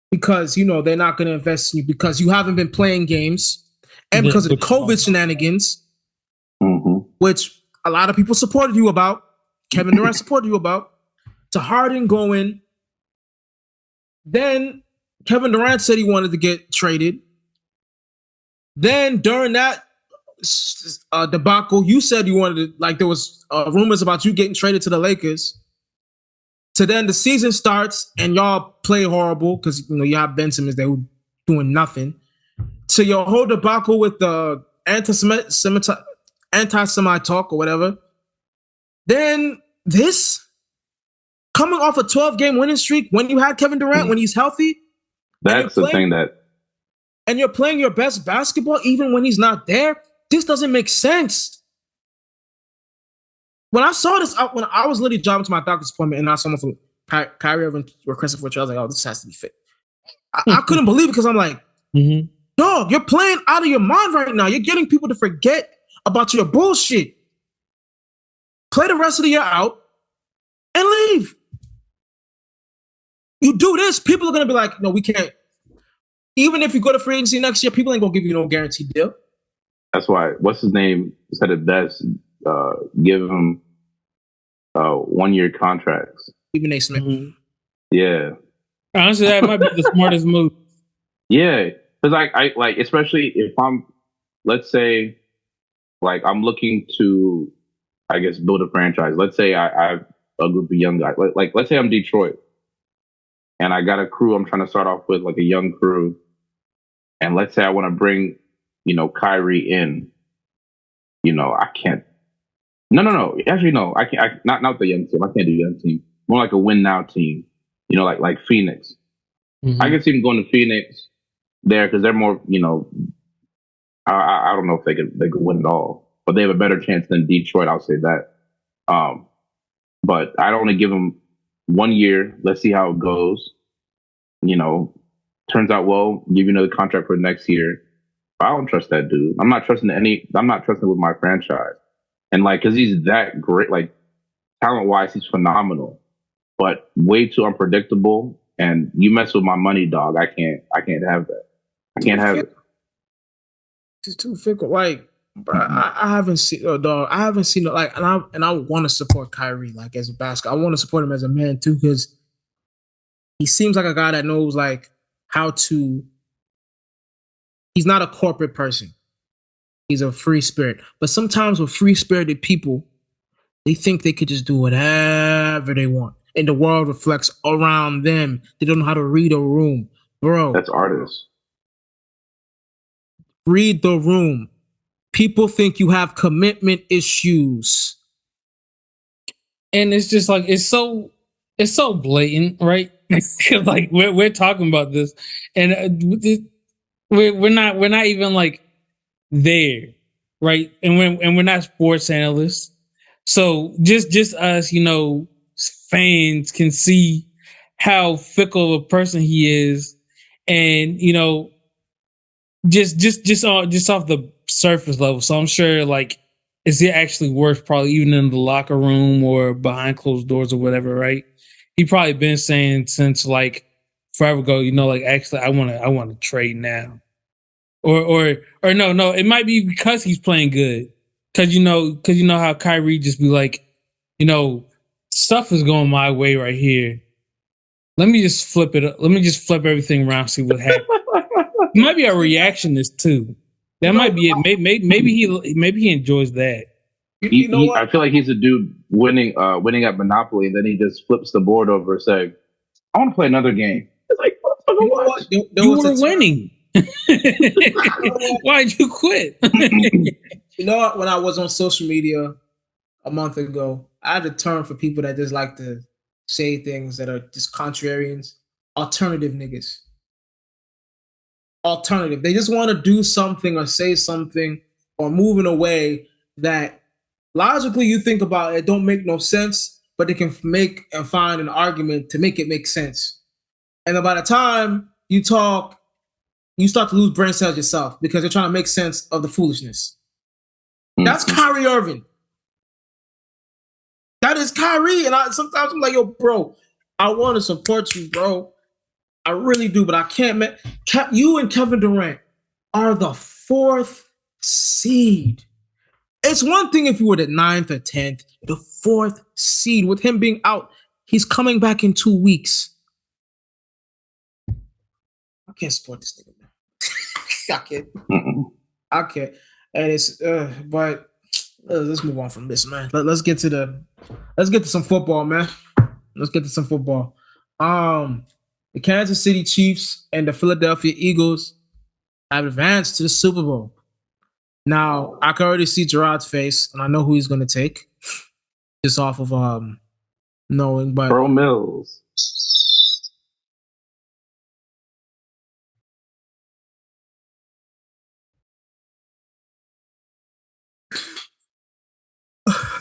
because they're not going to invest in you because you haven't been playing games and because of the COVID shenanigans, which a lot of people supported you about, Kevin Durant supported you about, to Harden going. Then Kevin Durant said he wanted to get traded. Then during that debacle, you said you wanted to, like there was rumors about you getting traded to the Lakers. So then the season starts and y'all play horrible because you have Ben Simmons there who doing nothing. So your whole debacle with the anti-Semite talk or whatever. Then this coming off a 12-game winning streak when you had Kevin Durant when he's healthy. That's the thing and you're playing your best basketball even when he's not there. This doesn't make sense. When I saw this, when I was literally driving to my doctor's appointment and I saw someone from Kyrie Irving requested for a trade, I was like, oh, this has to be fit. I couldn't believe it because I'm like, dog, you're playing out of your mind right now. You're getting people to forget about your bullshit. Play the rest of the year out and leave. You do this, people are going to be like, no, we can't. Even if you go to free agency next year, people ain't going to give you no guaranteed deal. That's why, what's his name said it best, give him 1-year contracts. Stephen A. Smith. Yeah. Honestly, that might be the smartest move. Yeah. Because I like, especially if I'm, let's say, like I'm looking to, I guess, build a franchise. Let's say I have a group of young guys. Like let's say I'm Detroit. And I got a crew I'm trying to start off with, like a young crew. And let's say I want to bring, Kyrie in. I can't No. Actually, no. I can't. Not the young team. I can't do young team. More like a win now team. Like Phoenix. Mhm. I can see them going to Phoenix there because they're more. I don't know if they could win it all, but they have a better chance than Detroit. I'll say that. But I'd only give them 1 year. Let's see how it goes. Turns out well, give you another contract for next year. I don't trust that dude. I'm not trusting with my franchise. And because he's that great, talent wise, he's phenomenal, but way too unpredictable. And you mess with my money, dog. I can't have that. I can't have it. It's too fickle. Bro, I haven't seen dog. I haven't seen it and I want to support Kyrie as a basketball. I want to support him as a man too because he seems like a guy that knows how to. He's not a corporate person. He's a free spirit. But sometimes with free spirited people, they think they could just do whatever they want, and the world reflects around them. They don't know how to read a room, bro. That's artists. Read the room. People think you have commitment issues. And it's just it's so blatant, right? We're talking about this, and we're not even there, right? And we're not sports analysts, so just us, fans can see how fickle a person he is, and just off the surface level. So I'm sure is it actually worse? Probably even in the locker room or behind closed doors or whatever, right? He probably been saying since forever ago, actually I want to trade now, or no, it might be because he's playing good, because you know how Kyrie just be stuff is going my way right here. Let me just flip it. Let me just flip everything around, see what happens. It might be a reactionist too. That might be it. Maybe he enjoys that. I feel like he's a dude winning at Monopoly, and then he just flips the board over, saying, "I want to play another game." It's what? You were winning. Why'd you quit? You know what? When I was on social media a month ago, I had a term for people that just like to say things that are just contrarians. Alternative niggas. Alternative. They just want to do something or say something or move in a way that logically you think about it don't make no sense, but they can make and find an argument to make it make sense. And then by the time you talk, you start to lose brain cells yourself because you're trying to make sense of the foolishness. That's Kyrie Irving. That is Kyrie. And sometimes I'm like, yo, bro, I want to support you, bro. I really do, but I can't. You and Kevin Durant are the 4th seed. It's one thing if you were the 9th or 10th, the 4th seed. With him being out, he's coming back in 2 weeks. I can't support this nigga, man. I can't. I can't. And it's but let's move on from this, man. Let's get to some football, man. Let's get to some football. The Kansas City Chiefs and the Philadelphia Eagles have advanced to the Super Bowl. Now, I can already see Gerard's face, and I know who he's going to take, just off of knowing. But Earl Mills.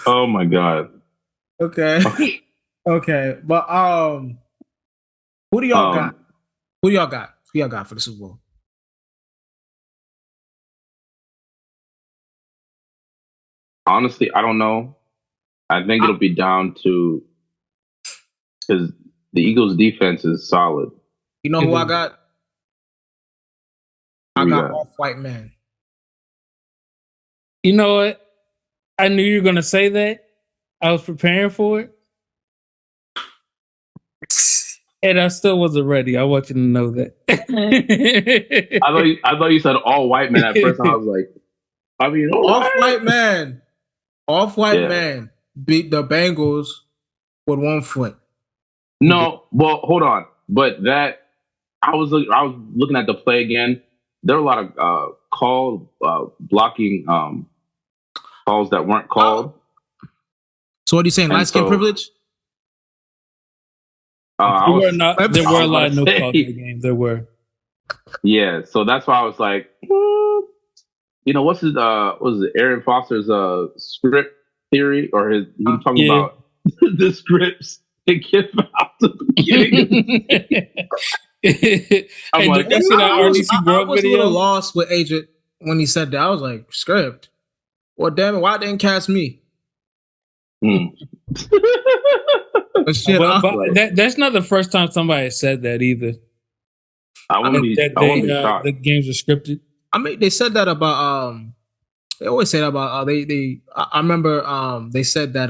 Oh my God. Okay. Okay. But who do y'all got? Who y'all got for the Super Bowl? Honestly, I don't know. I think it'll be down to because the Eagles' defense is solid. You know who I got? I got Off-White Man. You know what? I knew you were going to say that. I was preparing for it. And I still wasn't ready. I want you to know that. I thought you said all white men at first. And I was like, Off-White Man. Off-White Man beat the Bengals with 1 foot. No, well, hold on. But that I was looking at the play again. There were a lot of blocking calls that weren't called. So what are you saying? And Light skin so, privilege? I was, There were a lot of no say, calls in the game. There were. yeah. So that's why I was like, what's his was it Aaron Foster's script theory, or he was talking Yeah. about the scripts they give out at the beginning. I'm Hey, like, did you see that RDC I World was a little video? lost with Agent when he said that. I was like, script. Well, damn it, why didn't cast me? But shit, But that's not the first time somebody has said that either. I wouldn't be shocked. The games are scripted. I mean, they said that about they always say that about I remember they said that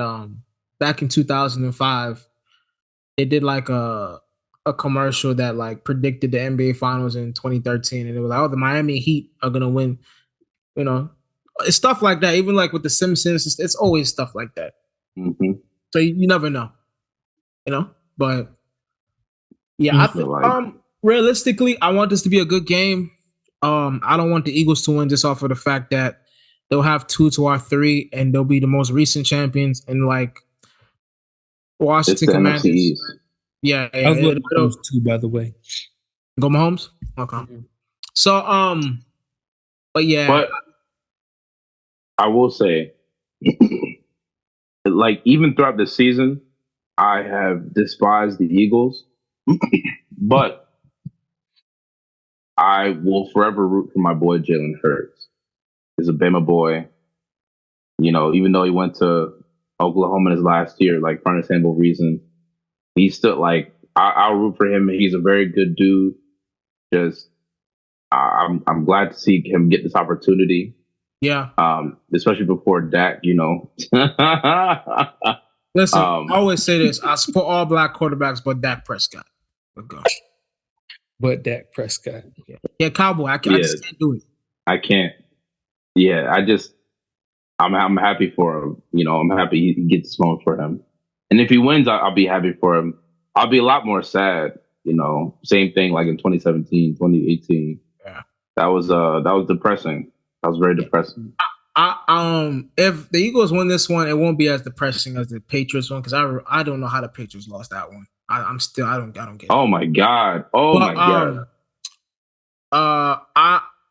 back in 2005 they did like a commercial that like predicted the NBA finals in 2013, and it was like, oh, the Miami Heat are gonna win. You know, it's stuff like that. Even like with the Simpsons, it's always stuff like that. Mm-hmm. So you never know, but yeah, I think realistically, I want this to be a good game. I don't want the Eagles to win just off of the fact that they'll have 2 to our 3, and they'll be the most recent champions. And like Washington Commanders, yeah, I was looking at those two, by the way. Go Mahomes. Okay. Mm-hmm. So but yeah, but I will say, like even throughout the season, I have despised the Eagles, but I will forever root for my boy Jalen Hurts. He's a Bama boy. Even though he went to Oklahoma his last year, like for understandable reason, he's still like I'll root for him. He's a very good dude. Just I'm glad to see him get this opportunity. Yeah. Especially before Dak. Listen, I always say this: I support all black quarterbacks, but Dak Prescott. But Dak Prescott. Yeah, Cowboy. I just can't do it. I can't. Yeah, I'm happy for him. I'm happy he gets this moment for him. And if he wins, I'll be happy for him. I'll be a lot more sad. Same thing like in 2017, 2018. Yeah, that was depressing. That was very depressing. If the Eagles win this one, it won't be as depressing as the Patriots one because I don't know how the Patriots lost that one. I don't get it. Oh my god! My god!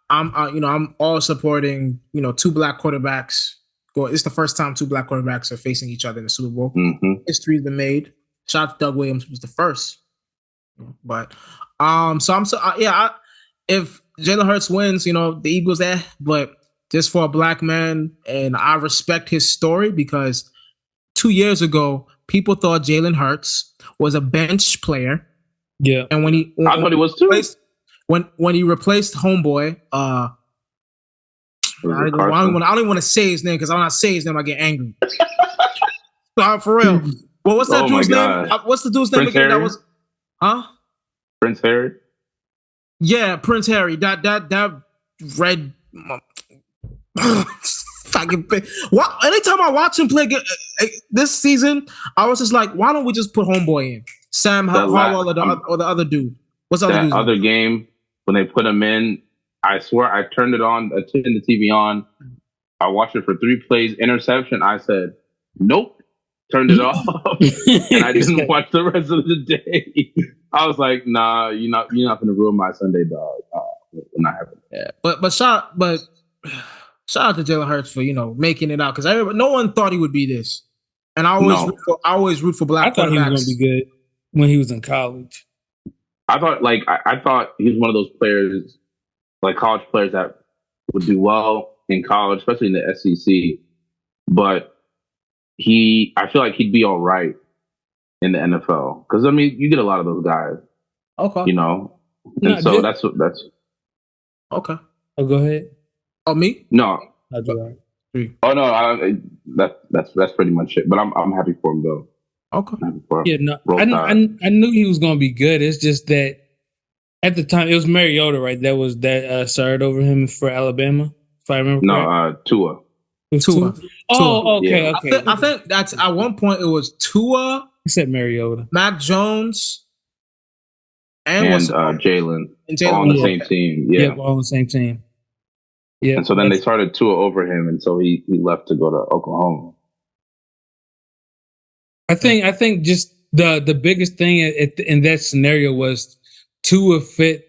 I'm all supporting 2 black quarterbacks. Well, it's the first time 2 black quarterbacks are facing each other in the Super Bowl. Mm-hmm. History's been made. Shout out to Doug Williams was the first. But if Jalen Hurts wins, the Eagles there, but just for a black man, and I respect his story because 2 years ago, people thought Jalen Hurts was a bench player. Yeah. And I thought he was too. When he replaced homeboy, I don't even want to say his name because I'm not saying his name, I get angry. For real. Well, what's that dude's name? What's the dude's name again? That was, Prince Harry. Yeah, Prince Harry. That red. Anytime I watch him play this season, I was just like, why don't we just put homeboy in Sam Howell or the other dude? What's the other dude's other game when they put him in? I swear I turned it on. I turned the TV on. I watched it for 3 plays. Interception. I said, nope. Turned it off, and I didn't watch the rest of the day. I was like, nah, you're not gonna ruin my Sunday, dog. We're not having it. Yeah, but shout out to Jalen Hurts for making it out because no one thought he would be this, and I always root for black. I thought he was gonna be good when he was in college. I thought he was one of those players, like college players that would do well in college, especially in the SEC, but I feel like he'd be all right in the NFL because you get a lot of those guys. Okay. That's okay. Oh, go ahead. Oh, me? No. Gerard. Oh no, that's pretty much it. But I'm happy for him though. Okay. Yeah, no, I knew he was gonna be good. It's just that at the time it was Mariota, right? That started over him for Alabama, if I remember. No, Tua. Tua. Oh, okay, Yeah. okay. I think that's at one point it was Tua. I said Mariota, Mac Jones, and Jalen all on the same team. Yeah, all on the same team. Yeah. And so then they started Tua over him, and so he left to go to Oklahoma. I think just the biggest thing in that scenario was Tua fit.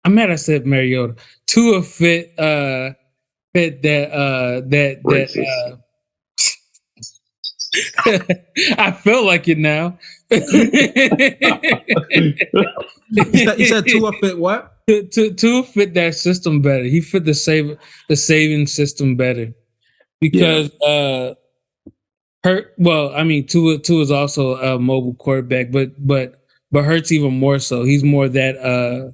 I'm mad I said Mariota. Tua fit fit that Racist. I felt like it now. You said Tua fit what? To fit that system better. He fit the saving system better because Tua is also a mobile quarterback, but Hurts even more so. He's more that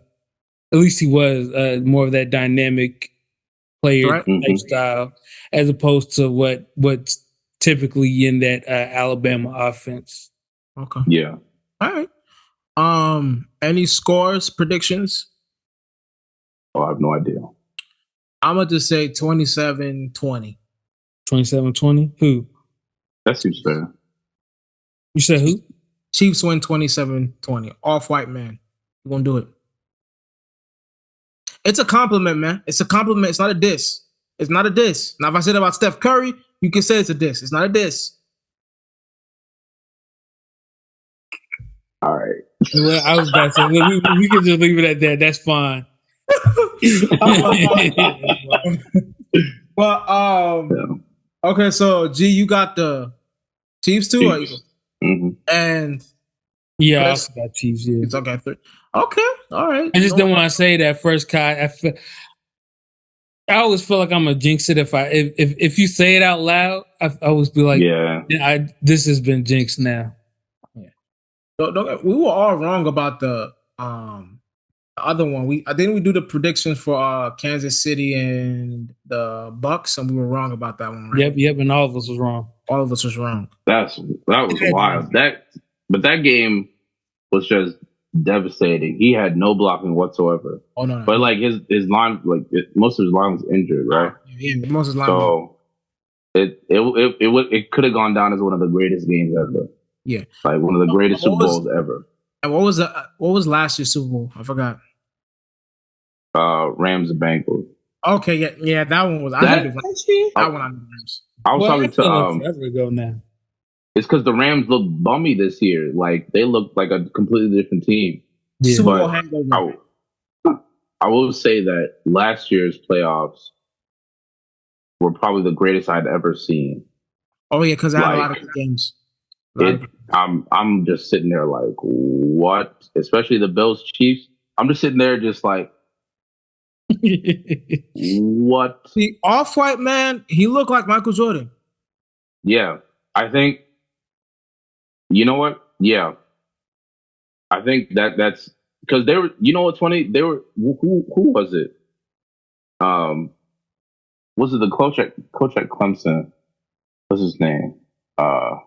at least he was more of that dynamic player Right. Mhm. lifestyle as opposed to what's typically in that Alabama offense. Okay. Yeah. All right. Any scores, predictions? Oh, I have no idea. I'm gonna just say 27-20. 27-20? Who? That seems fair. You said who? Chiefs win 27-20. Off-white man. We're gonna do it. It's a compliment, man. It's a compliment. It's not a diss. It's not a diss. Now, if I said about Steph Curry, you can say it's a diss. It's not a diss. All right. Well, I was about to say, we can just leave it at that. That's fine. But okay, so G, you got the Chiefs too, or Chiefs. Mhm. and Yeah, I Chris? also got Chiefs. Yeah. It's okay. Okay, all right. I just didn't want to say that first, Kai. I always feel like I'm gonna jinx it if you say it out loud. I always be like, this has been jinxed now. We were all wrong about the other one. Didn't we do the predictions for Kansas City and the Bucks, and we were wrong about that one, right? Yep, and all of us was wrong. All of us was wrong. That was wild. But that game was just devastating. He had no blocking whatsoever. Oh no. But like his line, most of his line was injured, right? Yeah, most of his line. So it could have gone down as one of the greatest games ever. Yeah, like one of the greatest Super Bowls ever. And what was last year's Super Bowl? I forgot. Rams and Bengals. Okay, yeah, that one was. That one I knew Rams. I was talking to forever ago now. It's because the Rams look bummy this year. Like they look like a completely different team. Yeah. Super Bowl hangover. I will say that last year's playoffs were probably the greatest I'd ever seen. Oh yeah, because I had a lot of good games. I'm just sitting there like, what? Especially the Bills Chiefs. I'm just sitting there just like, what? The off-white man, he looked like Michael Jordan. Yeah, I think. You know what? Yeah, I think that's because they were. You know what's funny? They were. Who was it? Was it the coach at Clemson? What's his name? I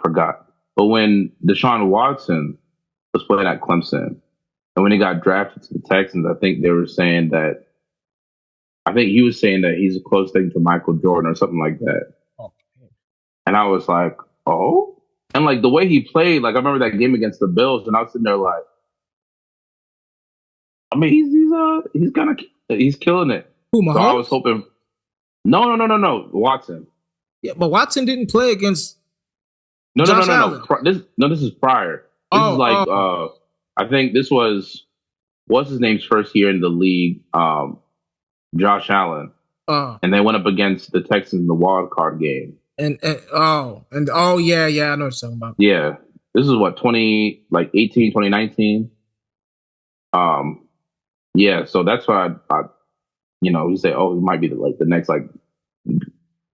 forgot. But when Deshaun Watson was playing at Clemson, and when he got drafted to the Texans, I think they were saying that. I think he was saying that he's a close thing to Michael Jordan or something like that. And I was like, oh, and like the way he played, like I remember that game against the Bills, and I was sitting there like, I mean, he's killing it. Who, Mahomes? So I was hoping. No, Watson. Yeah, but Watson didn't play against. No. This is prior. This is like I think this was what's his name's first year in the league, Josh Allen, and they went up against the Texans in the wild card game. Yeah, I know what you're talking about. Yeah, this is what 2018, 2019. Yeah, so that's why I you say, oh, he might be the next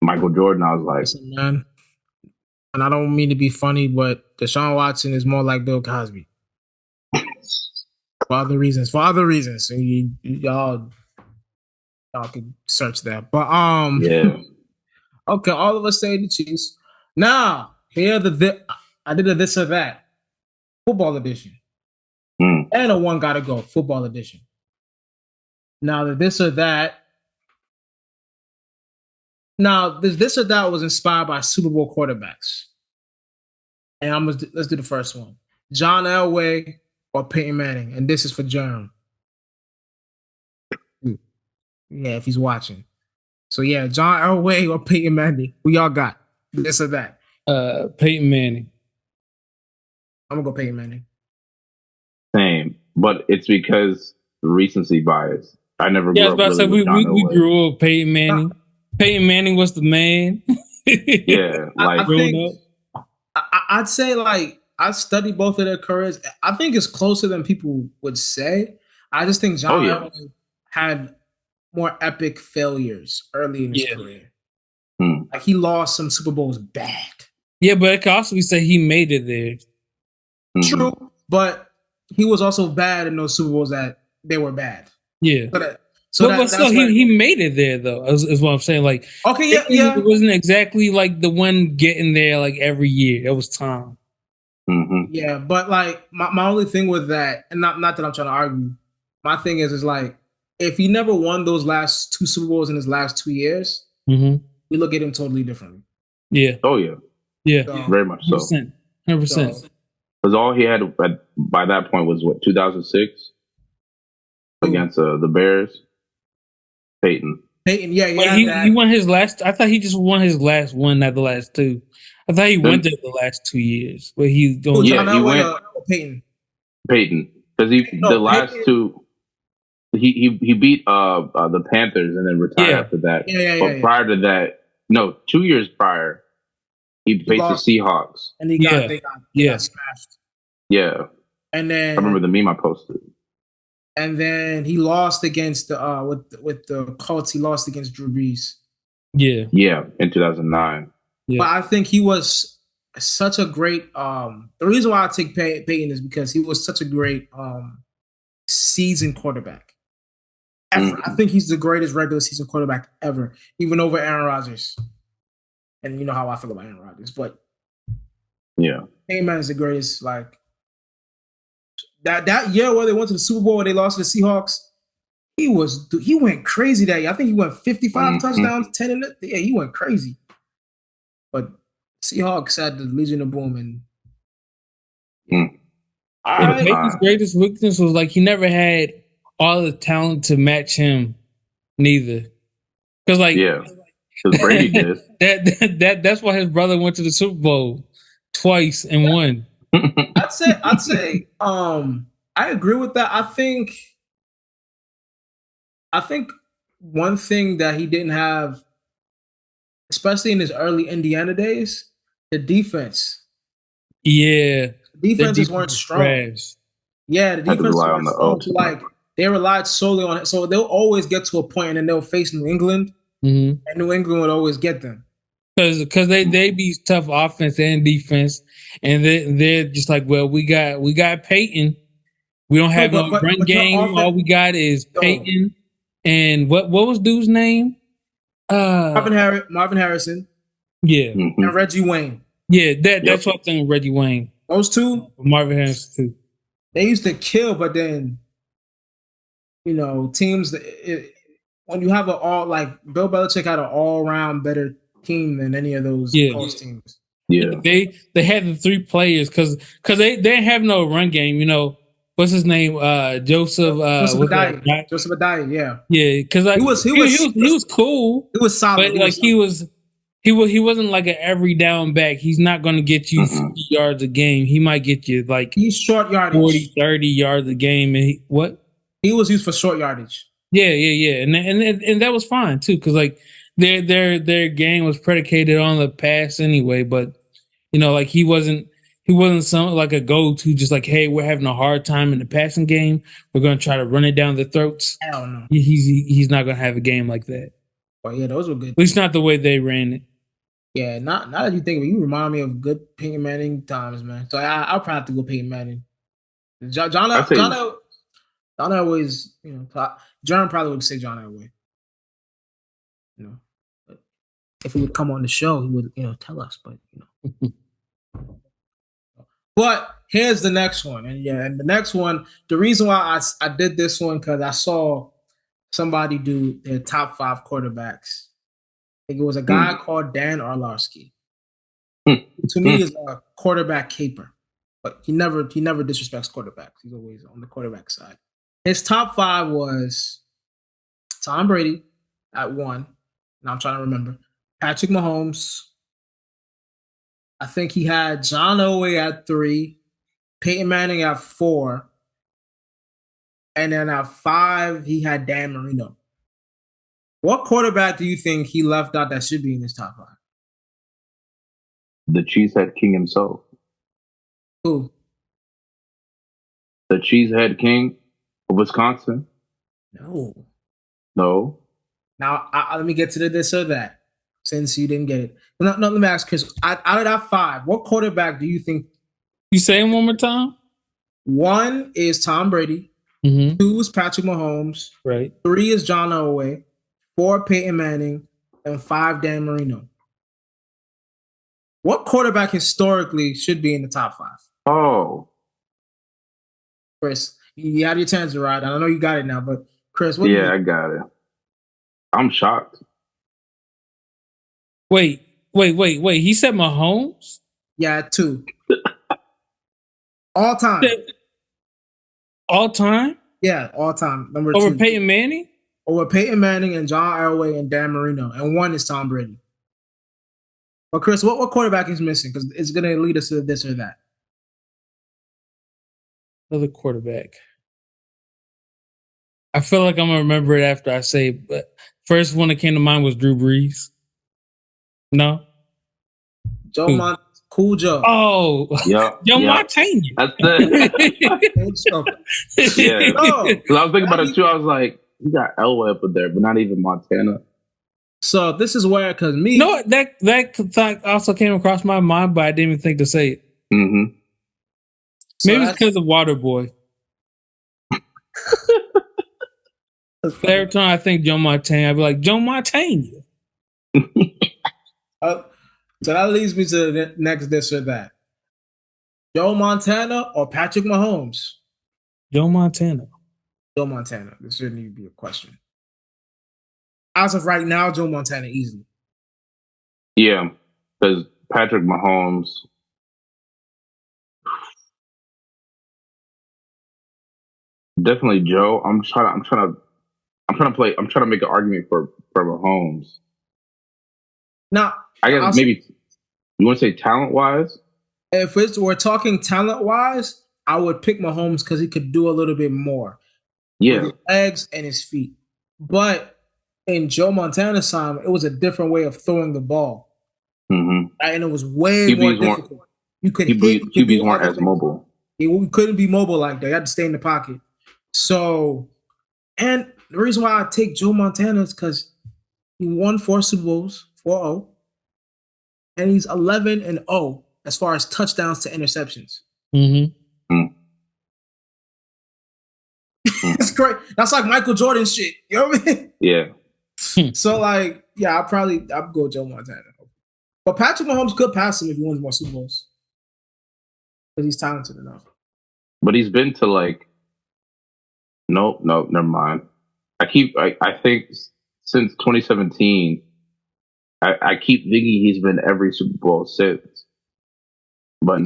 Michael Jordan. I was like, listen, man, and I don't mean to be funny, but Deshaun Watson is more like Bill Cosby. For other reasons. So y'all can search that. But yeah. Okay, all of us say the Chiefs. Now, here I did a this or that. Football edition. And a one gotta go, football edition. Now the this or that. Now, this or that was inspired by Super Bowl quarterbacks. And let's do the first one. John Elway or Peyton Manning. And this is for Jerm. Yeah, if he's watching. So yeah, John Elway or Peyton Manning. Who y'all got? This or that. Peyton Manning. I'm gonna go Peyton Manning. Same, but it's because recency bias. I never Yeah, I grew was up about to say really with John we Elway. grew up with Peyton Manning. Peyton Manning was the man. Yeah, like I think Growing up. I'd say like I studied both of their careers. I think it's closer than people would say. I just think oh John yeah, Elway had more epic failures early in his Yeah. career. Hmm. Like he lost some Super Bowls bad. Yeah, but it could also be said he made it there. Mhm. True, but he was also bad in those Super Bowls that they were bad. Yeah. So But still, that's why. he made it there though. Is what I'm saying. Like, Okay, yeah, it wasn't exactly like the one getting there like every year. It was time. Mhm. yeah. But like my only thing with that, and not that I'm trying to argue. My thing is like if he never won those last two Super Bowls in his last 2 years, Mm-hmm. we look at him totally differently. Yeah. Oh yeah, Yeah. So, very much so. 100%. 100%. so Because all he had by that point was what 2006 against the Bears. Peyton. Peyton, yeah, But yeah, he won his last. I thought he just won his last one, not the last two. I thought he went Then- there the last 2 years, but he Who, don't. Yeah, John he Elway went- or Peyton? Peyton, because the last Peyton- two. He beat the Panthers and then retired Yeah. after that. Yeah. But prior to that, no, 2 years prior, he faced the lost. Seahawks. And they Yeah. got smashed. Yeah, And I remember then the meme I posted. he lost against the with the Colts. He lost against Drew Brees. Yeah. Yeah, in 2009. Yeah. But I think he was such a great. The reason why I take Peyton is because he was such a great season quarterback. Ever. I think he's the greatest regular season quarterback ever, even over Aaron Rodgers. And you know how I feel about Aaron Rodgers, but Yeah, Peyton Manning is the greatest. Like that year where they went to the Super Bowl where they lost to the Seahawks, he went crazy that year. I think he went 55 touchdowns, 10 in it. Yeah, he went crazy. But Seahawks had the Legion of Boom and all And right. Peyton's greatest weakness was like he never had all the talent to match him, neither. Because like yeah, because Brady did. that's why his brother went to the Super Bowl twice and won. I'd say I agree with that. I think one thing that he didn't have, especially in his early Indiana days, the defense. Yeah, Defenses weren't strong. trash. Yeah, the Had to defenses rely on weren't the strong. ups. So, like they relied solely on it. So they'll always get to a point and then they'll face New England, Mm-hmm. and New England would always get them. Because they be tough offense and defense, and they're just like, well, we got Peyton. We don't have no run but game. All we got is Peyton. And what was dude's name? Marvin Harrison. Yeah. Mhm. And Reggie Wayne. Yeah, that's what I'm saying. Reggie Wayne. Those two, Marvin Harrison too. they used to kill, but then teams when you have an all like Bill Belichick had an all round better team than any of those Colts teams. Yeah, They had the three players because they didn't have no run game. What's his name? Joseph Adai, yeah. Yeah, because like he was cool. He was solid. But he wasn't like an every down back. He's not going to get you 50 yards a game. He might get you like he's short yardage, 40, 30 yards a game. And he was used for short yardage. Yeah, and that was fine too because like their game was predicated on the pass anyway. But like he wasn't some like a go to just like, hey, we're having a hard time in the passing game. We're going to try to run it down their throats. Hell no. He's not going to have a game like that. But yeah, those were good. At least not the way they ran it. Yeah, not that you think of it, you remind me of good Peyton Manning times, man. So I'll probably have to go Peyton Manning. John Elway's, John probably would say John Elway. But if he would come on the show, he would, tell us. But But here's the next one, and the next one. The reason why I did this one because I saw somebody do their top 5 quarterbacks. I think it was a guy called Dan Orlovsky. To me, is a quarterback caper, but he never disrespects quarterbacks. He's always on the quarterback side. His top 5 was Tom Brady at 1. Now I'm trying to remember. Patrick Mahomes, I think he had John Elway at 3, Peyton Manning at 4, and then at 5 he had Dan Marino. What quarterback do you think he left out that should be in his top 5? The Cheesehead King himself. Who? The Cheesehead King of Wisconsin. No. No. Now, let me get to the this or that, since you didn't get it. No, let me ask Chris. Out of that 5, what quarterback do you think? You say him one more time? 1 is Tom Brady. Mm-hmm. 2 is Patrick Mahomes. Right. 3 is John Elway. 4 Peyton Manning. And 5 Dan Marino. What quarterback historically should be in the top 5? Oh. Chris, you had your chance, Gerard. I know you got it now, but Chris, what? Yeah, I got it. I'm shocked. Wait. He said Mahomes? Yeah, 2. All time. All time? Yeah, all time. Number Over 2. Peyton Manning? Over Peyton Manning and John Elway and Dan Marino. And 1 is Tom Brady. But Chris, what quarterback is missing? Because it's going to lead us to this or that. Another quarterback. I feel like I'm going to remember it after I say it, but first one that came to mind was Drew Brees. No? Cool Joe. Oh, Yeah. Joe yeah. Montana. That's it. Yeah. Oh, Because I was thinking about it too. I was like, you got Elway up there, but not even Montana. so this is where, because me. No, that thought also came across my mind, but I didn't even think to say it. Mm-hmm. Maybe it's because of Waterboy. Every time I think Joe Montana, I'd be like, Joe Montana. So that leads me to the next this or that. Joe Montana or Patrick Mahomes? Joe Montana. Joe Montana. This shouldn't even be a question. As of right now, Joe Montana easily. Yeah, because Patrick Mahomes. Definitely Joe. I'm trying to make an argument for Mahomes. Now, I guess maybe you want to say talent wise. If we're talking talent wise, I would pick Mahomes because he could do a little bit more. Yeah, with his legs and his feet. But in Joe Montana's time, it was a different way of throwing the ball, mm-hmm. and it was way more difficult. You could QBs weren't as mobile. We couldn't be mobile like that. You had to stay in the pocket. So, and the reason why I take Joe Montana is because he won 4 Super Bowls, 4-0, and he's 11-0 as far as touchdowns to interceptions. Mm-hmm. Mm. It's great. That's like Michael Jordan shit. You know what I mean? Yeah. So, like, yeah, I'd go Joe Montana. But Patrick Mahomes could pass him if he wins more Super Bowls. Because he's talented enough. But he's been to like, nope, never mind. I think since 2017, I keep thinking he's been every Super Bowl since. But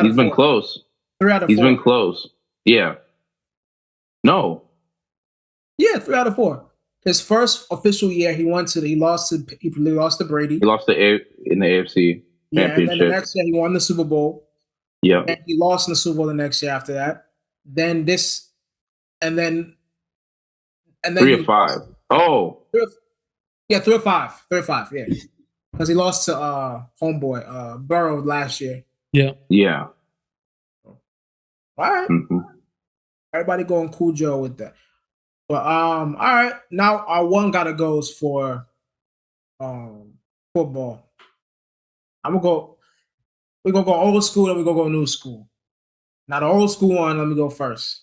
he's been close. 3 out of 4. He's been close. Yeah. No. Yeah, 3 out of 4. His first official year, he lost to Brady. He lost in the AFC Championship. And then the next year he won the Super Bowl. Yeah. And he lost in the Super Bowl the next year after that. Then 3 of 5. Oh. 3 of 5. 3 of 5, yeah. Because he lost to homeboy Burrow last year. Yeah. Yeah. All right. Mm-hmm. Everybody going cool Joe with that. But all right. Now our one gotta goes for football. We're gonna go old school and we're gonna go new school. Now the old school one, let me go first.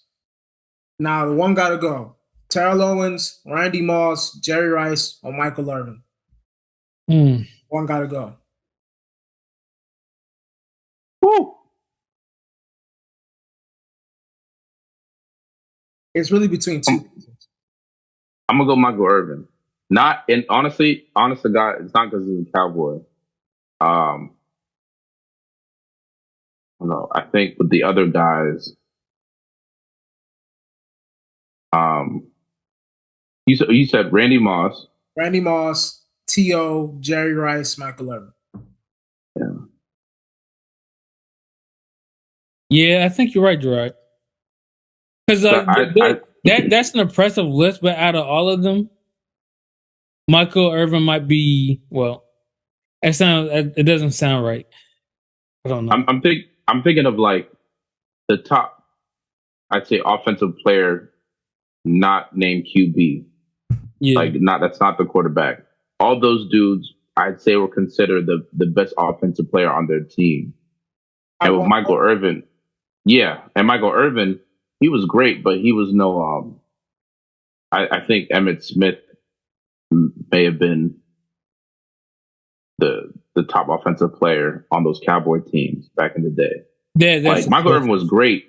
Now the one gotta go. Terrell Owens, Randy Moss, Jerry Rice, or Michael Irvin. One gotta go. Woo. It's really between 2. I'm gonna go Michael Irvin. Honest to God, it's not because he's a Cowboy. No, I think with the other guys, you said Randy Moss, T.O., Jerry Rice, Michael Irvin. Yeah. Yeah, I think you're right, Gerard. Because So that's an impressive list, but out of all of them, Michael Irvin might be well. It doesn't sound right. I don't know. I'm thinking of like the top, I'd say, offensive player not named QB. Yeah, Like that's not the quarterback. All those dudes, I'd say, were considered the best offensive player on their team. And with Michael Irvin, yeah, and Michael Irvin, he was great, but he was no. I think Emmitt Smith may have been the top offensive player on those Cowboy teams back in the day. yeah. Like Michael Irvin was great,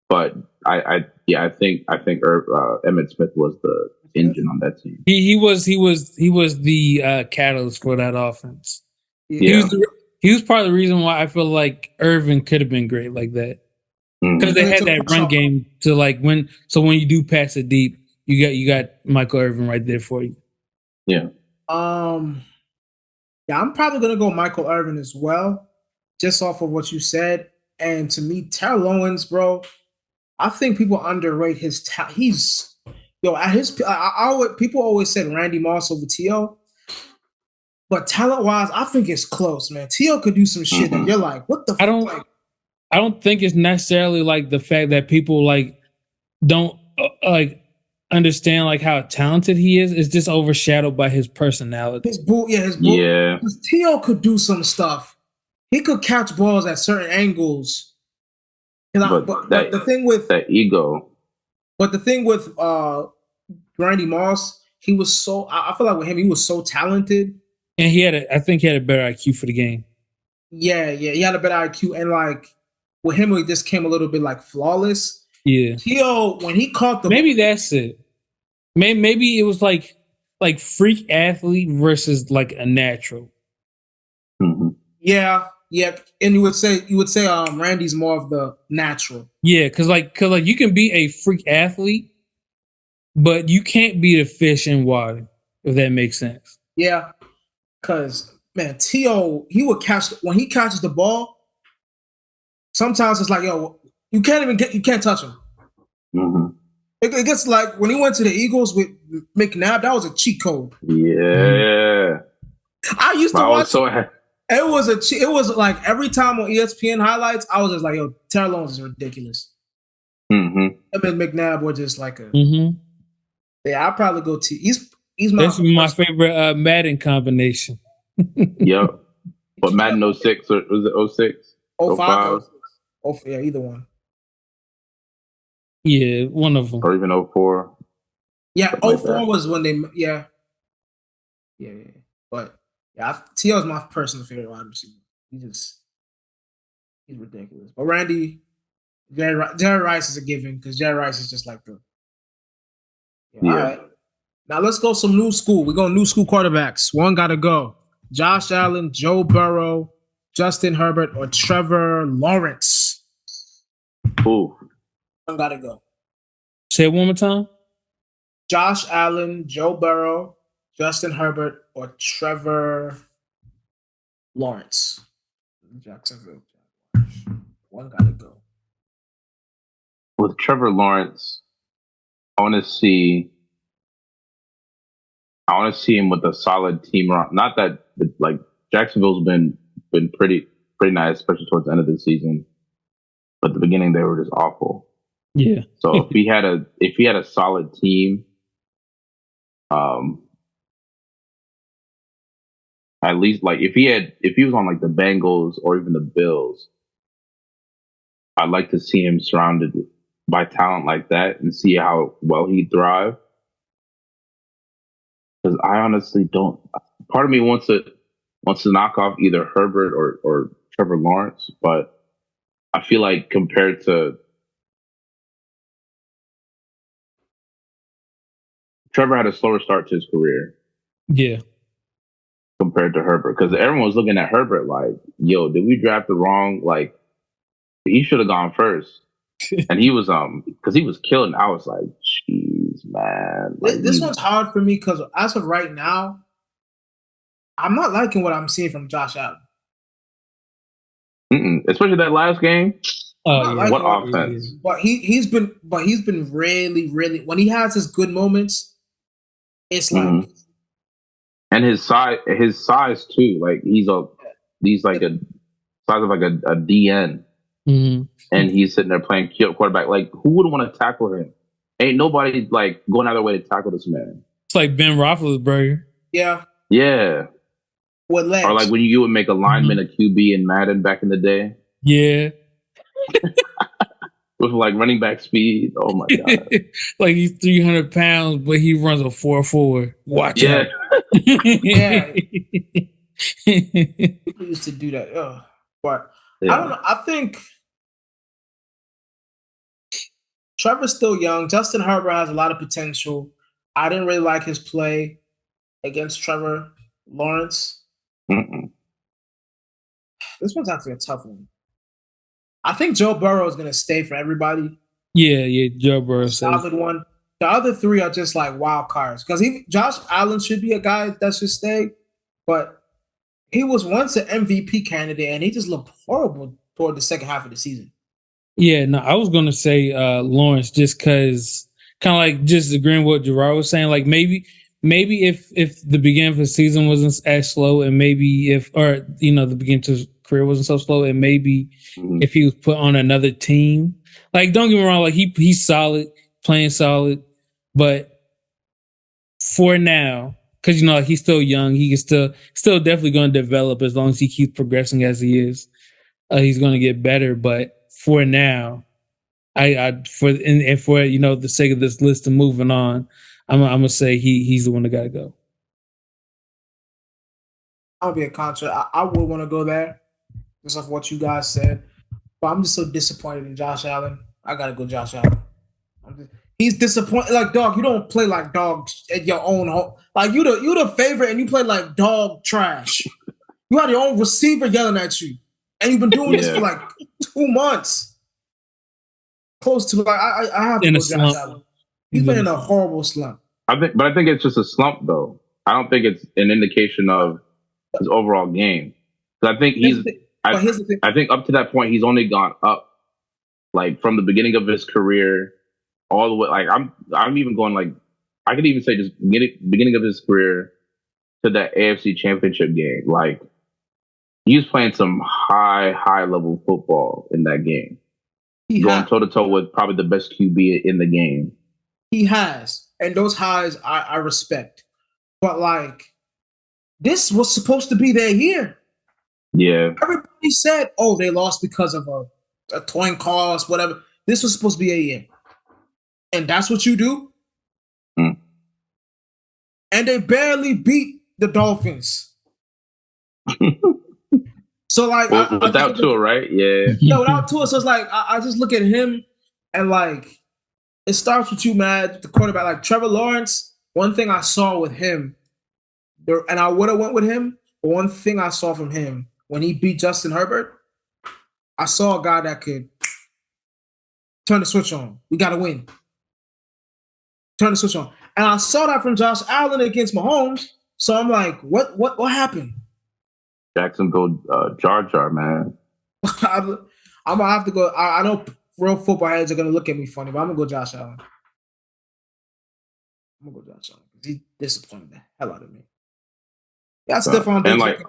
but I think Emmitt Smith was the engine on that team. He was the catalyst for that offense. Yeah. He was part of the reason why I feel like Irvin could have been great like that. Because they had that run game to like when you do pass it deep, you got Michael Irvin right there for you. Yeah. Yeah, I'm probably gonna go Michael Irvin as well, just off of what you said. And to me, Terrell Owens, bro, I think people underrate his talent. He's at his. People always said Randy Moss over T.O., but talent wise, I think it's close, man. T.O. could do some shit that you're like, what the? I don't think it's necessarily like the fact that people like don't like understand like how talented he is. It's just overshadowed by his personality. His bull. Yeah. T.O. could do some stuff. He could catch balls at certain angles. But the thing with that ego. But the thing with Randy Moss, he was so. I feel like with him, he was so talented, and I think he had a better IQ for the game. Yeah, he had a better IQ, and like with him, he just came a little bit like flawless. Yeah, T.O. when he caught the maybe that's it. Maybe it was like freak athlete versus like a natural. Mm-hmm. Yeah, and you would say Randy's more of the natural. Yeah, because you can be a freak athlete, but you can't be the fish in water, if that makes sense. Yeah, because man, T.O. he would when he catches the ball. Sometimes it's like, yo, you can't touch him. Mm-hmm. It gets like when he went to the Eagles with McNabb, that was a cheat code. Yeah, I used to watch. It was like every time on ESPN highlights, I was just like, yo, Terrell Owens is ridiculous. Mm-hmm. Him and McNabb were just like a. Mm-hmm. Yeah, I'll probably go T. He's my favorite Madden combination. Yep. But Madden 06 or was it 06? 05? Oh, yeah, either one. Yeah, one of them. Or even 04. Yeah, 04 was when they. Yeah. But yeah, T.O. is my personal favorite wide receiver. He's ridiculous. But Jerry Rice is a given because Jerry Rice is just like the. Yeah. All right. Now let's go some new school. We're going new school quarterbacks. One got to go. Josh Allen, Joe Burrow, Justin Herbert, or Trevor Lawrence. Ooh. One got to go. Say it one more time. Josh Allen, Joe Burrow, Justin Herbert, or Trevor Lawrence. Jacksonville. One got to go. With Trevor Lawrence, I want to see him with a solid team around. Not that like Jacksonville's been pretty nice, especially towards the end of the season. But at the beginning they were just awful. Yeah. So if he had a solid team, at least like if he was on like the Bengals or even the Bills, I'd like to see him surrounded by talent like that and see how well he'd thrive. Because I honestly don't. Part of me wants to knock off either Herbert or Trevor Lawrence, but I feel like compared to Trevor had a slower start to his career. Yeah. Compared to Herbert, because everyone was looking at Herbert like, "Yo, did we draft the wrong? Like, he should have gone first." And he was because he was killing. I was like, "Jeez, man." Like, this one's hard for me because as of right now, I'm not liking what I'm seeing from Josh Allen. Especially that last game. Oh not yeah, What liking him, offense? but he's been really when he has his good moments, it's like Mhm. And his size too. Like he's like a size of like a DN, Mhm. and he's sitting there playing quarterback. Like who would want to tackle him? Ain't nobody like going out of their way to tackle this man. It's like Ben Roethlisberger. yeah, Yeah, with or like legs. when you would make a lineman Mhm. a QB in Madden back in the day Yeah, with like running back speed. Oh my god. like he's 300 pounds, but he runs a 4.4. Watch Yeah, out. Yeah, people used to do that. Ugh. But I don't yeah. know. I think Trevor's still young. Justin Herbert has a lot of potential. I didn't really like his play against Trevor Lawrence. Mm-mm. This one's actually a tough one. I think Joe Burrow is going to stay for everybody. yeah, Joe Burrow says. Solid one. The other three are just like wild cards because Josh Allen should be a guy that should stay, but he was once an MVP candidate and he just looked horrible toward the second half of the season. Yeah, no, I was gonna say Lawrence just because kind of like just agreeing with what Gerard was saying. Like maybe if the beginning of the season wasn't as slow, and maybe if or the beginning of his career wasn't so slow, and maybe Mhm. if he was put on another team, like don't get me wrong, like he's solid, playing solid, but for now, because like, he's still young, he can still definitely going to develop as long as he keeps progressing as he is. He's going to get better, but for now, I for and for the sake of this list and moving on, I'm gonna say he's the one that got to go. I'll be a concert. I would want to go there just off what you guys said, but I'm just so disappointed in Josh Allen. I gotta go, Josh Allen. He's disappointed. Like dog, you don't play like dog at your own home. Like you the favorite, and you play like dog trash. You had your own receiver yelling at you, and you've been doing this for Yeah. like 2 months. Close to like I have to In a go, Josh slump. Allen. He's been in a horrible slump. I think it's just a slump though. I don't think it's an indication of his overall game. So I think Here's the thing. I, But here's the thing. I think up to that point he's only gone up, like from the beginning of his career all the way. Like I'm even going like I could even say just beginning of his career to that AFC Championship game. Like he was playing some high level football in that game, He going has. toe to toe with probably the best QB in the game. He has. And those highs I respect. But like, this was supposed to be their year. Yeah, Everybody said, oh, they lost because of a coin cost, whatever. This was supposed to be a year. And that's what you do? Hmm. And they barely beat the Dolphins. So like without Tua, right? Yeah. Yeah, without Tua. So it's like I just look at him and like it starts with you, Matt, the quarterback. Like Trevor Lawrence, one thing I saw with him, and I would have went with him, but one thing I saw from him when he beat Justin Herbert, I saw a guy that could turn the switch on. We gotta win. Turn the switch on. And I saw that from Josh Allen against Mahomes. So I'm like, what happened? Jacksonville, Jar, man. I'm gonna have to go. I know real football heads are gonna look at me funny, but I'm gonna go Josh Allen. I'm gonna go Josh Allen because he disappointed the hell out of me. That's Stephon And Diggs. like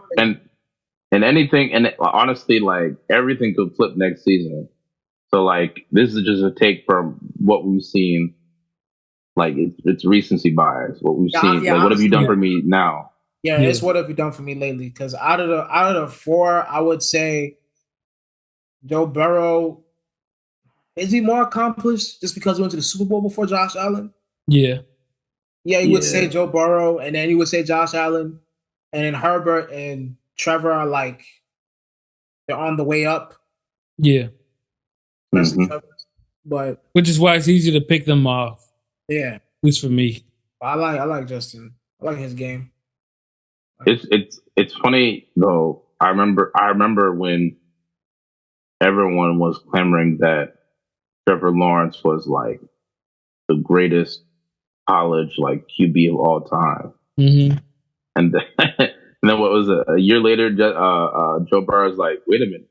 and anything, and honestly, like everything could flip next season. So like this is just a take from what we've seen. Like it's recency bias. What we've seen. Yeah, like what have you done honestly, for me now? Yeah, it's what have you done for me lately? Because out of the four, I would say Joe Burrow, is he more accomplished just because he went to the Super Bowl before Josh Allen? Yeah. Yeah, he would say Joe Burrow, and then he would say Josh Allen, and then Herbert and Trevor are like they're on the way up. Yeah. Especially Trevor. But which is why it's easy to pick them off. Yeah. At least for me. I like Justin. I like his game. It's funny though. I remember when everyone was clamoring that Trevor Lawrence was like the greatest college like QB of all time. Mm-hmm. And then what was it? A year later, Joe Burrow's like, wait a minute.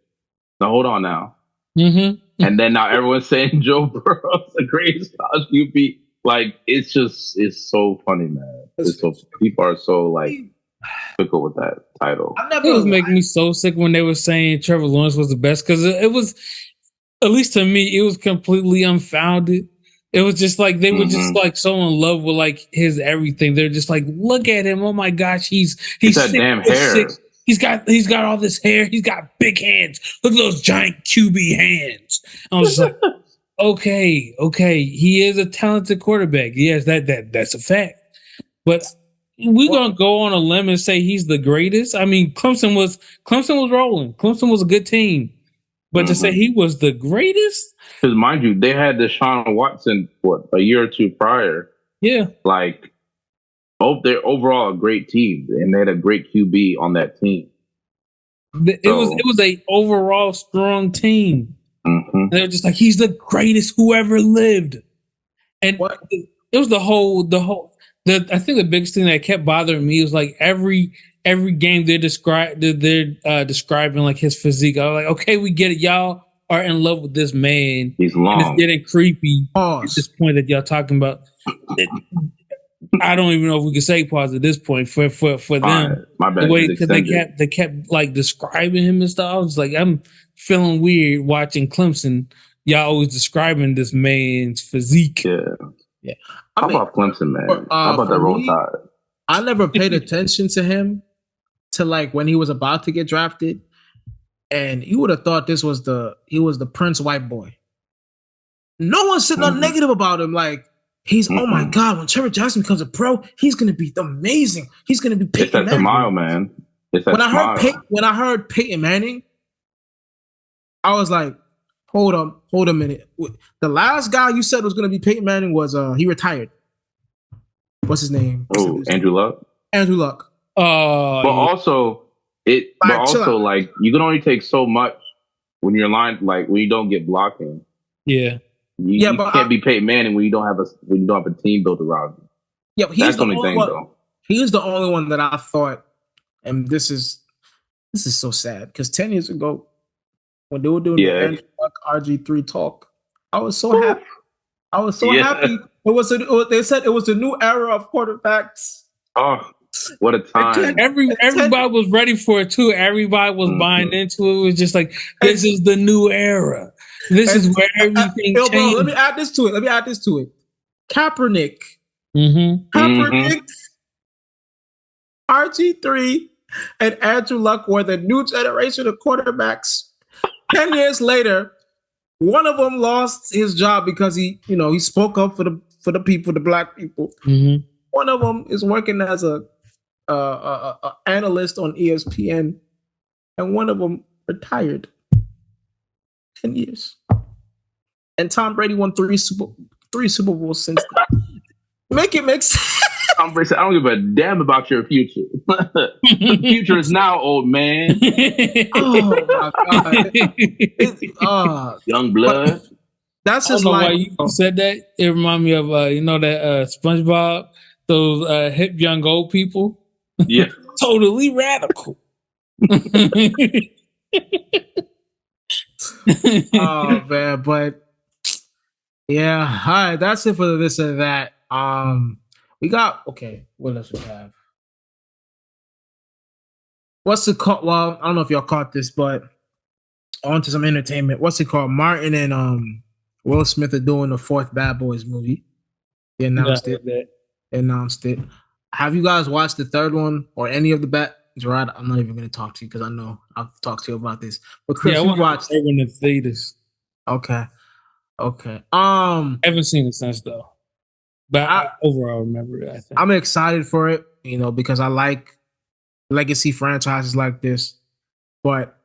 Now hold on now. Mm-hmm. and then now everyone's saying Joe Burrow's the greatest college QB. Like it's so funny, man. People are so like fickle with that title. It was making me so sick when they were saying Trevor Lawrence was the best because it was, at least to me, it was completely unfounded. It was just like they were just like so in love with like his everything. They're just like, look at him! Oh my gosh, he's that damn hair. He's got all this hair. He's got big hands. Look at those giant QB hands. I was just like, okay, he is a talented quarterback. Yes, that's a fact. But we're gonna go on a limb and say he's the greatest. I mean, Clemson was rolling. Clemson was a good team. But to say he was the greatest? Because mind you, they had Deshaun Watson, a year or two prior. Yeah. Like, they're overall a great team. And they had a great QB on that team. It was a overall strong team. And they were just like, he's the greatest who ever lived. And it was the whole I think the biggest thing that kept bothering me was like every game they're describing like his physique. I was like, okay, we get it. Y'all are in love with this man. He's long. And it's getting creepy at this point that y'all talking about. I don't even know if we can say pause at this point for them. My bad. The way because they kept like describing him and stuff. I was like, I'm feeling weird watching Clemson. Y'all always describing this man's physique. Yeah. How about Clemson, man? How about that Roll Tide? I never paid attention to him to like when he was about to get drafted, and you would have thought he was the Prince white boy. No one said nothing negative about him. Like oh my god, when Trevor Jackson becomes a pro, he's gonna be amazing. He's gonna be Peyton Manning. It's that smile, man. It's that smile. When I heard Peyton Manning, I was like, hold a minute. The last guy you said was gonna be Peyton Manning was he retired. What's his name? Oh, Andrew Luck. Andrew Luck. But also like you can only take so much when you're when you don't get blocking. Yeah. You can't be Peyton Manning when you don't have a team built around you. Yeah, but that's the only thing though. He's the only one that I thought, and this is so sad because 10 years ago when they were doing the Andrew Luck RG3 talk, I was so happy. Happy. They said it was a new era of quarterbacks. Oh, what a time! Everybody was ready for it too. Everybody was buying into it. It was just like this is the new era. This is where everything changed. Bro, let me add this to it. Kaepernick, RG3, and Andrew Luck were the new generation of quarterbacks. 10 years later, one of them lost his job because he spoke up for the people, the black people. One of them is working as a analyst on ESPN, and one of them retired. 10 years. And Tom Brady won three Super Bowls since then. Make sense. Tom Brady said, I don't give a damn about your future. The future is now, old man. Oh my God. Young blood. That's just like why you said that. It reminded me of that SpongeBob, those hip young old people. Yeah. Totally radical. Oh man, but yeah, all right, that's it for this and that. We got what else we have? What's it called? Well, I don't know if y'all caught this, but on to some entertainment. What's it called? Martin and Will Smith are doing the fourth Bad Boys movie. They announced it. Have you guys watched the third one or any of the Gerard, I'm not even going to talk to you because I know I've talked to you about this. But Chris, you watched it in the theaters. Okay. I haven't seen it since though, but I overall remember it. I think I'm excited for it, because I like legacy franchises like this. But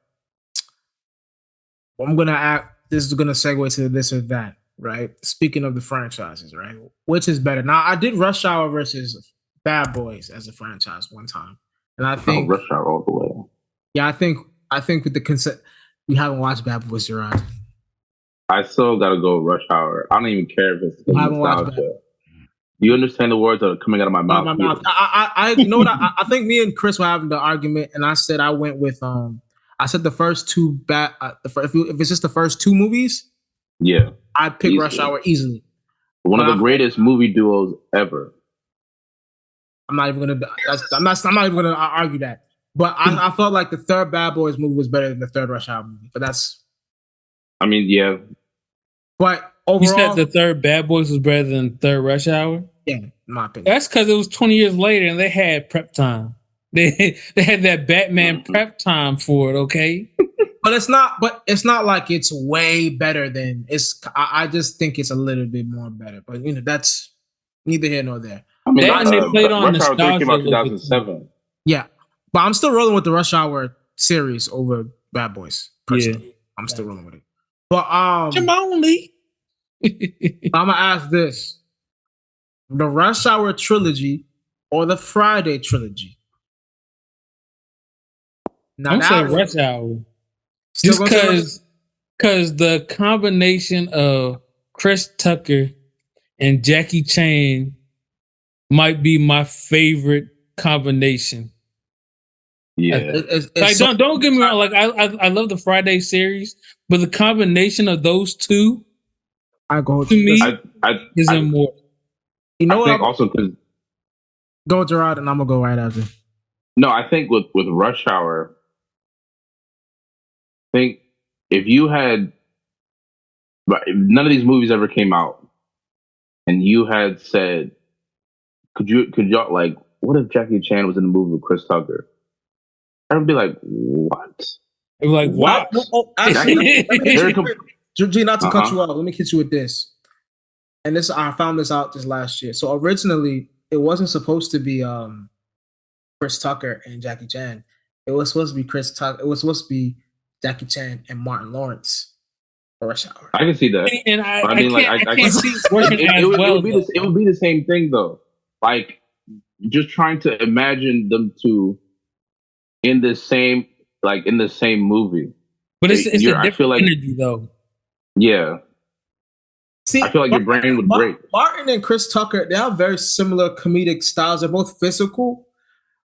I'm gonna act. This is gonna segue to this or that, right? Speaking of the franchises, right? Which is better? Now, I did Rush Hour versus Bad Boys as a franchise one time. And I think Rush Hour all the way. Yeah, I think with the concept, we haven't watched Bad Boys, Gerard. I still gotta go Rush Hour. I don't even care if it's nostalgia. You understand the words that are coming out of my mouth? I you know what? I think me and Chris were having the argument, and I said I went with I said the first two if it's just the first two movies, Yeah. I'd pick Easily. Rush Hour easily. One of the greatest movie duos ever. I'm not even gonna argue that. But I felt like the third Bad Boys movie was better than the third Rush Hour movie. But that's. I mean, yeah. But You said overall, the third Bad Boys was better than the third Rush Hour? yeah, in my opinion. That's because it was 20 years later and they had prep time. They had that Batman prep time for it, okay? But it's not like it's way better than it's. I just think it's a little bit more better. But that's neither here nor there. I mean, That and they played on Rush Hour 3 came out nostalgia. 2007. Yeah, but I'm still rolling with the Rush Hour series over Bad Boys. Personally, Yeah. I'm still rolling with it. But Only. I'm gonna ask this: the Rush Hour trilogy or the Friday trilogy? Now I'm that saying one- Rush Hour. Still Just gonna say Rush- because the combination of Chris Tucker and Jackie Chan might be my favorite combination. Yeah. it's Like so- don't get me wrong, like I love the Friday series, but the combination of those two I go to me I is immortal. You know I what? think also because Go Gerard, and I'm gonna go right after. no, I think with Rush Hour, I think if you had, but if none of these movies ever came out, and you had said, could y'all like, what if Jackie Chan was in the movie with Chris Tucker? I would be like, what? It was like What? Actually, let me They're hit you with- G, not to cut Uh-huh. you off, let me hit you with this. And this, I found this out just last year. So originally, it wasn't supposed to be Chris Tucker and Jackie Chan. It was supposed to be Chris Tucker. It was supposed to be Jackie Chan and Martin Lawrence for Rush Hour. I can see that. And I I mean, like, can't, I I can't see it working it, as it would, well. it would be the same thing though. Like just trying to imagine them two in the same movie. But it's a I different feel like- energy though. Yeah, See, I feel like your brain would break. Martin and Chris Tucker, they have very similar comedic styles. They're both physical,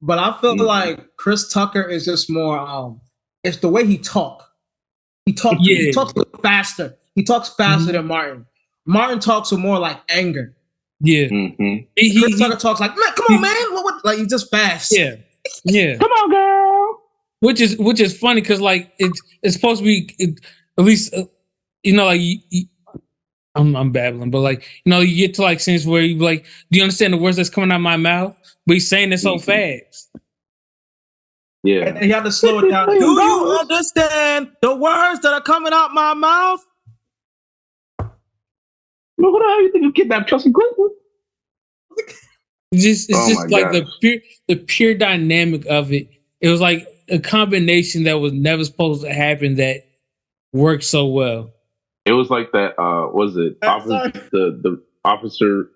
but I feel Mhm. like Chris Tucker is just more. It's the way he talk. He talks a little faster. He talks faster than Martin. Martin talks with more like anger. Yeah. Mm-hmm. Chris Tucker talks like, man, come on, man. What? Like he's just fast. Yeah. Yeah. Come on, girl. Which is funny because like it's supposed to be at least like I'm babbling, but like you get to like scenes where you like, do you understand the words that's coming out of my mouth? But he's saying it so fast. Yeah. And he had to slow it down. Do you understand the words that are coming out my mouth? Well, who the hell you think you kidnapped Chelsea Clinton? It's Oh just my like the pure dynamic of it. It was like a combination that was never supposed to happen that worked so well. It was like that. Was it Sorry. the officer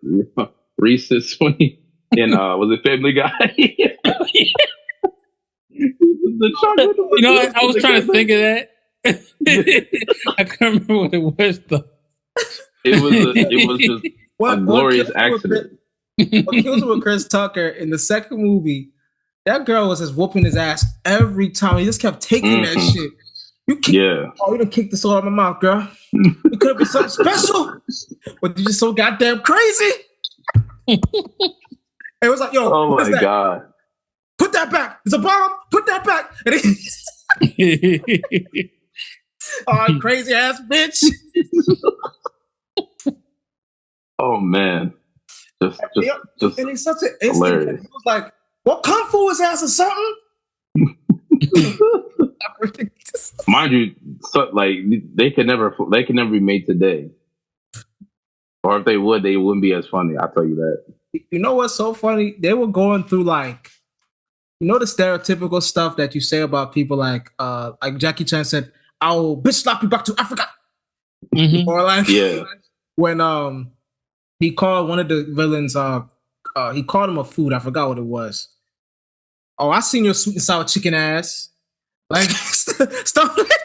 Reese's when he in was it Family Guy? The chocolate. I was trying to think of that. I couldn't remember what it was though. It was just a glorious accident. What kills me with Chris Tucker in the second movie, that girl was just whooping his ass every time. He just kept taking that shit. You done kicked this all out of my mouth, girl. It could have been something special, but you just so goddamn crazy. It was like, yo, Oh what is my that? god. Put that back. It's a bomb. Put that back. And oh, crazy ass bitch. Oh man. Just And he's such an instant. hilarious. He was like, what kung fu his ass or something? Mind you, like they could never be made today. Or if they would, they wouldn't be as funny. I'll tell you that. You know what's so funny? They were going through like, the stereotypical stuff that you say about people like Jackie Chan said, "I'll bitch slap you back to Africa," or like when he called one of the villains he called him a food. I forgot what it was. Oh, I seen your sweet and sour chicken ass. Like stuff like that.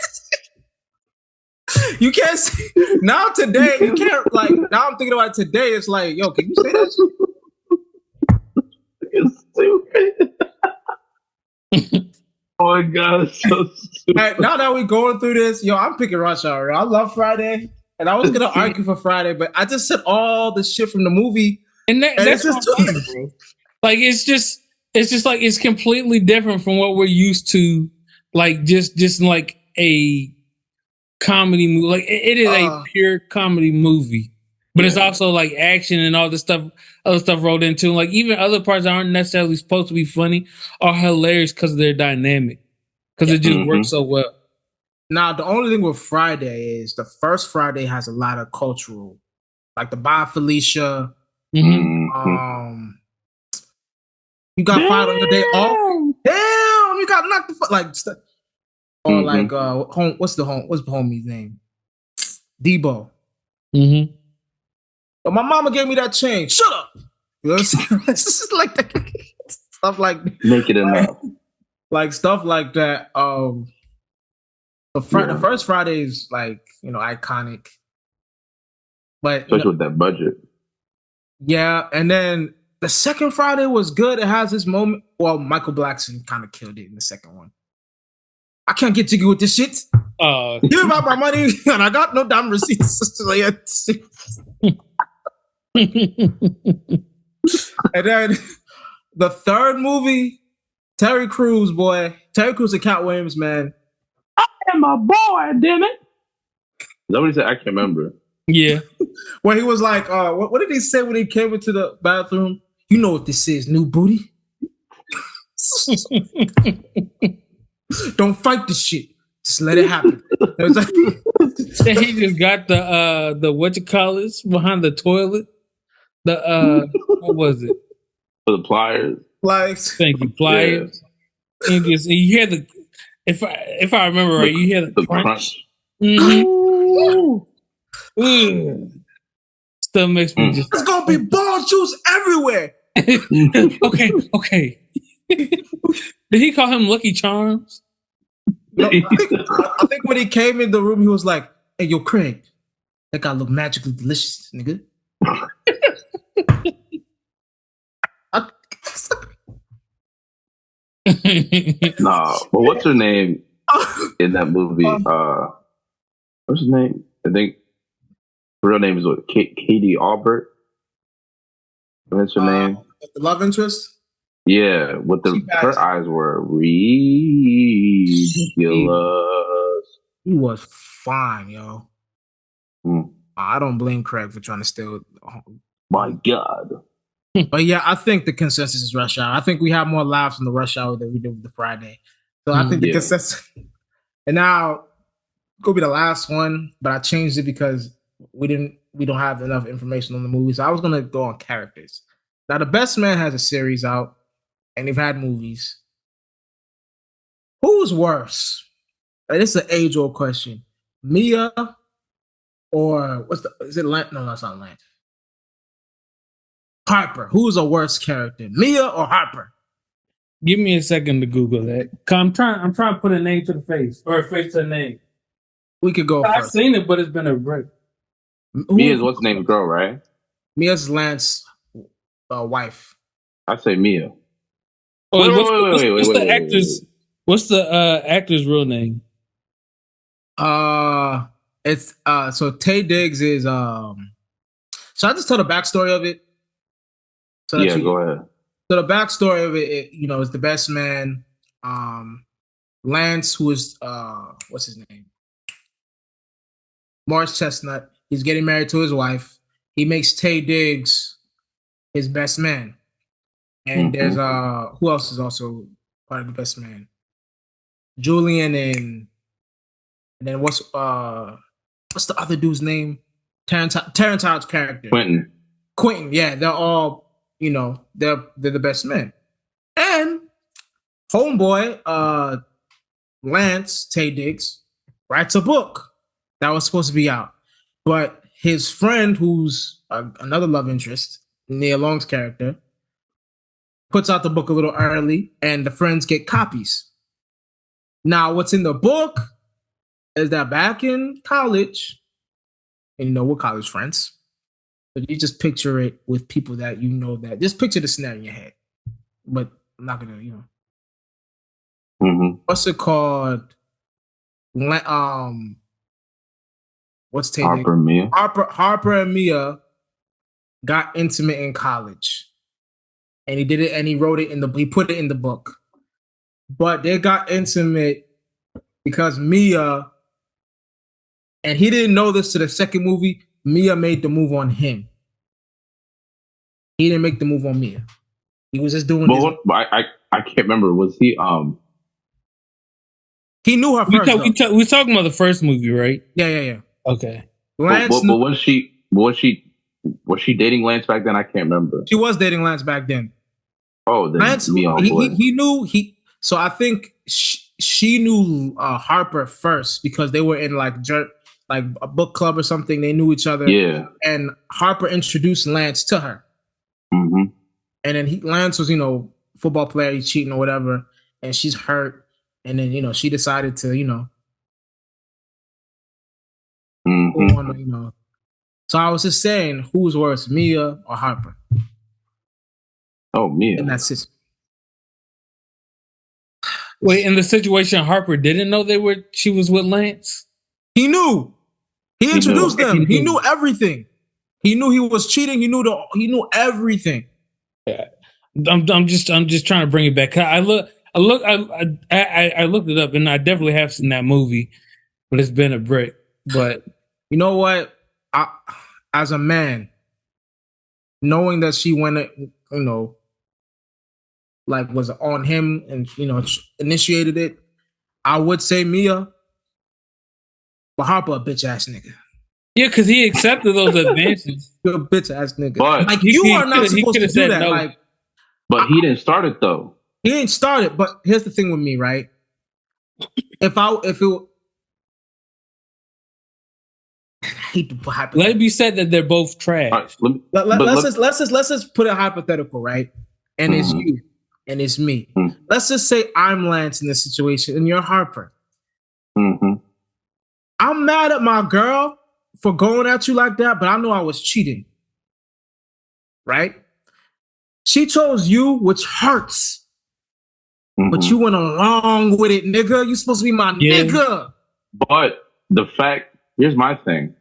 You can't see now today. You can't like now. I'm thinking about it today. It's like, yo, can you say that shit? It's stupid. Oh my god, it's so stupid. Now that we're going through this, yo, I'm picking Rush Hour. I love Friday. and I was gonna argue for Friday, but I just said all the shit from the movie, And and that's it's what just I'm saying, bro. Like it's just like it's completely different from what we're used to. Like just like a comedy movie. Like it is a pure comedy movie, but it's also like action and all this stuff, other stuff rolled into. Like even other parts that aren't necessarily supposed to be funny are hilarious because of their dynamic, because it just works so well. Now the only thing with Friday is the first Friday has a lot of cultural, like the Bye Felicia. You got fired on your day off. Damn, you got knocked the fuck like. Or like what's the homie's name? Debo. But my mama gave me that chain. Shut up. You know what I'm saying? It's just like that. Stuff like make it enough. Like stuff like that. The first Friday is like, iconic. But especially with that budget. Yeah, and then the second Friday was good. It has this moment. Well, Michael Blackson kind of killed it in the second one. I can't get jiggy with this shit. Give me back my money, and I got no damn receipts. And then the third movie, Terry Crews and Cat Williams, man. I am a boy, damn it. Is that what he said? I can't remember. Yeah. Where he was like, what did he say when he came into the bathroom? You know what this is, new booty? Don't fight this shit. Just let it happen. And he just got the what you call it behind the toilet. The what was it? For the pliers. Thank you, pliers. Yeah. And you hear the if I remember right, you hear the crunch. Still makes me just. It's gonna be ball juice everywhere. Okay. Did he call him Lucky Charms? No, I think when he came in the room, he was like, "Hey, yo, Craig, that guy look magically delicious, nigga." Nah, but what's her name in that movie? What's his name? I think her real name is what? Katie Albert. What's her name? The love interest. Yeah, her eyes were ridiculous. He was fine, yo. I don't blame Craig for trying to steal. My God. But yeah, I think the consensus is Rush Hour. I think we have more laughs in the Rush Hour than we did with the Friday. So I think the consensus. And now, it's gonna be the last one, but I changed it because we don't have enough information on the movie. So I was gonna go on characters. Now, The Best Man has a series out, and they've had movies. Who's worse? This is an age-old question. Mia or is it Lance? No, that's not Lance. Harper. Who's a worse character, Mia or Harper? Give me a second to Google that. I'm trying to put a name to the face or a face to a name. We could go I've first. seen it, but it's been a break. Mia's what's the name girl, right? Mia's Lance's wife. I say Mia. What's the actor's real name? It's so Tay Diggs is should I just tell the backstory of it? So yeah, go ahead. So the backstory of it, is The Best Man. Lance, who is what's his name? Morris Chestnut. He's getting married to his wife. He makes Tay Diggs his best man. And there's who else is also part of The Best Man? Julian and then what's the other dude's name? Terrence Howard's character. Quentin, yeah, they're all, they're the best men. And homeboy, Lance Tay Diggs, writes a book that was supposed to be out. But his friend, who's another love interest, Nia Long's character, puts out the book a little early, and the friends get copies. Now, what's in the book is that back in college, and we're college friends, but you just picture it with people that that. Just picture the scenario in your head. But I'm not going to, What's it called? what's Tay? Harper and Mia. Harper and Mia got intimate in college, and he did it, and he wrote it he put it in the book. But they got intimate because Mia, and he didn't know this to the second movie. Mia made the move on him. He didn't make the move on Mia. He was just doing. I can't remember. Was he? He knew her first. We're talking about the first movie, right? Yeah. Okay. Lance. But was she dating Lance back then? I can't remember. She was dating Lance back then. Oh, then Lance. He knew. So I think she knew Harper first because they were in like a book club or something. They knew each other. Yeah. And Harper introduced Lance to her. Mm-hmm. And then Lance was, football player, he's cheating or whatever, and she's hurt. And then, she decided to, Mm-hmm. go on, So I was just saying, who's worse, Mia or Harper? Oh, Mia. And that's it. Wait, in the situation, Harper didn't know she was with Lance? He knew. He introduced them. He knew everything. He knew he was cheating. He knew everything. Yeah. I'm just trying to bring it back. I looked it up, and I definitely have seen that movie, but it's been a brick. But you know what? As a man, knowing that she went, was on him and initiated it, I would say Mia, but Harper a bitch ass nigga. Yeah, because he accepted those advances. You're a bitch ass nigga. But you are not supposed to do that. No. But he didn't start it though. He didn't start it. But here's the thing with me, right? I hate to put hypothetical. Let it be said that they're both trash. Right, let's just put it hypothetical, right? And it's you and it's me. Mm-hmm. Let's just say I'm Lance in this situation and you're Harper. Mm-hmm. I'm mad at my girl for going at you like that, but I know I was cheating. Right? She chose you, which hurts. Mm-hmm. But you went along with it, nigga. You supposed to be my nigga. But here's my thing.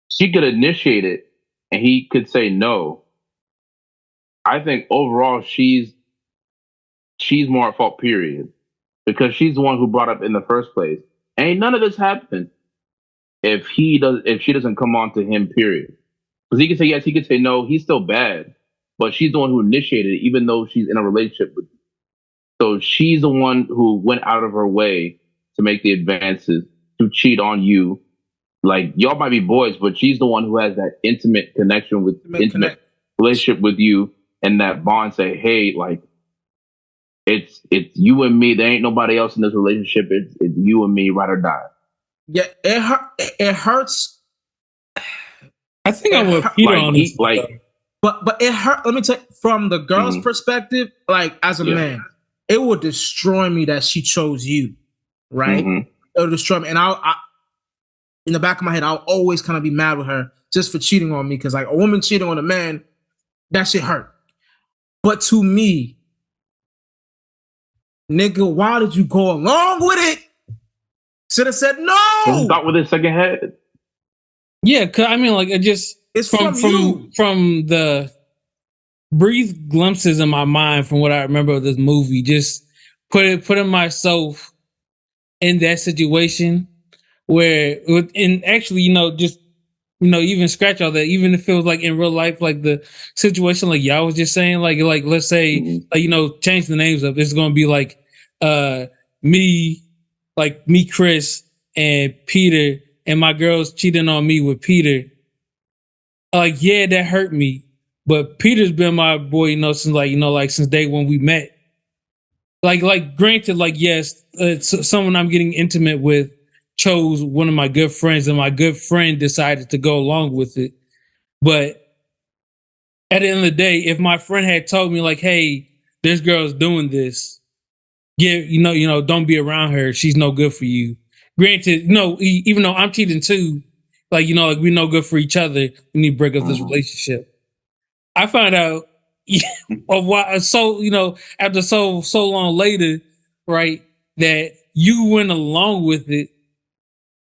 She could initiate it and he could say no. I think overall she's more at fault, period. Because she's the one who brought up in the first place. Ain't none of this happened if she doesn't come on to him, period. Because he could say yes, he could say no, he's still bad. But she's the one who initiated it, even though she's in a relationship with you. So she's the one who went out of her way to make the advances, to cheat on you. Like, y'all might be boys, but she's the one who has that intimate connection intimate relationship with you, and that bond. Say, hey, like, it's you and me. There ain't nobody else in this relationship. It's you and me, ride or die. Yeah, it hurts. I think I'm with Peter on this. But it hurt. Let me tell you, from the girl's perspective, like as a man, it would destroy me that she chose you, right? Mm-hmm. It would destroy me, and I in the back of my head, I'll always kind of be mad with her just for cheating on me, because like a woman cheating on a man, that shit hurt. But to me, nigga, why did you go along with it? Should have said no. Start with his second head. Yeah, cause I mean, like it's from the brief glimpses in my mind from what I remember of this movie. Just putting myself in that situation where, and actually, even scratch all that. Even if it was like in real life, like the situation, like y'all was just saying, like let's say, change the names up. It's gonna be like me, Chris, and Peter, and my girl's cheating on me with Peter. Like, yeah, that hurt me. But Peter's been my boy, since day when we met. Like, granted, like, yes, someone I'm getting intimate with chose one of my good friends, and my good friend decided to go along with it. But at the end of the day, if my friend had told me, like, hey, this girl's doing this, yeah, don't be around her. She's no good for you. Granted, even though I'm cheating too, like we're no good for each other. We need to break up this relationship. I found out a while, after so long later, right, that you went along with it,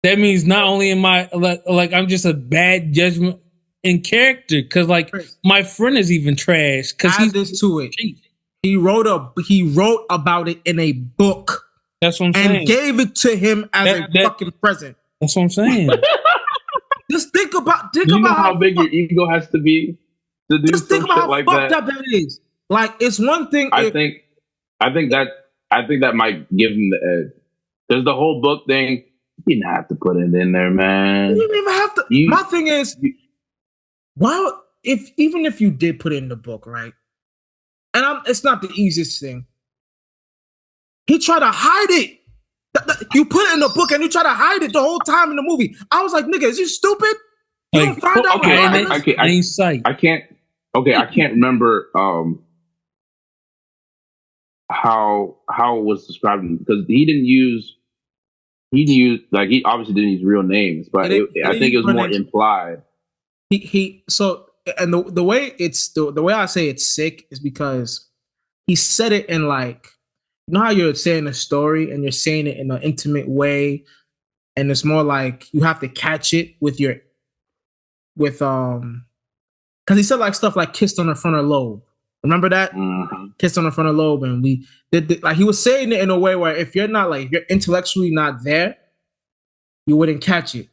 that means not only am I like I'm just a bad judgment in character, because like my friend is even trash. Because add this to it. He wrote about it in a book. That's what I'm saying. And gave it to him as a fucking present. That's what I'm saying. Just think about how big your ego has to be to do just some think about shit how like fucked that. up that is. Like, it's one thing. I think that might give him the edge. There's the whole book thing. You didn't have to put it in there, man. You didn't even have to. My thing is, well, even if you did put it in the book, right? And it's not the easiest thing. He tried to hide it. You put it in the book and you try to hide it the whole time in the movie. I was like, nigga, is you stupid? You like, don't find out I can't remember how it was described because he obviously didn't use real names, but I think it was more implied. So the way the way I say it's sick is because he said it in like, you know how you're saying a story and you're saying it in an intimate way, and it's more like you have to catch it because he said like stuff like kissed on the frontal lobe. Remember that? Mm-hmm. Kissed on the frontal lobe, and we did like he was saying it in a way where if you're not like, if you're intellectually not there, you wouldn't catch it.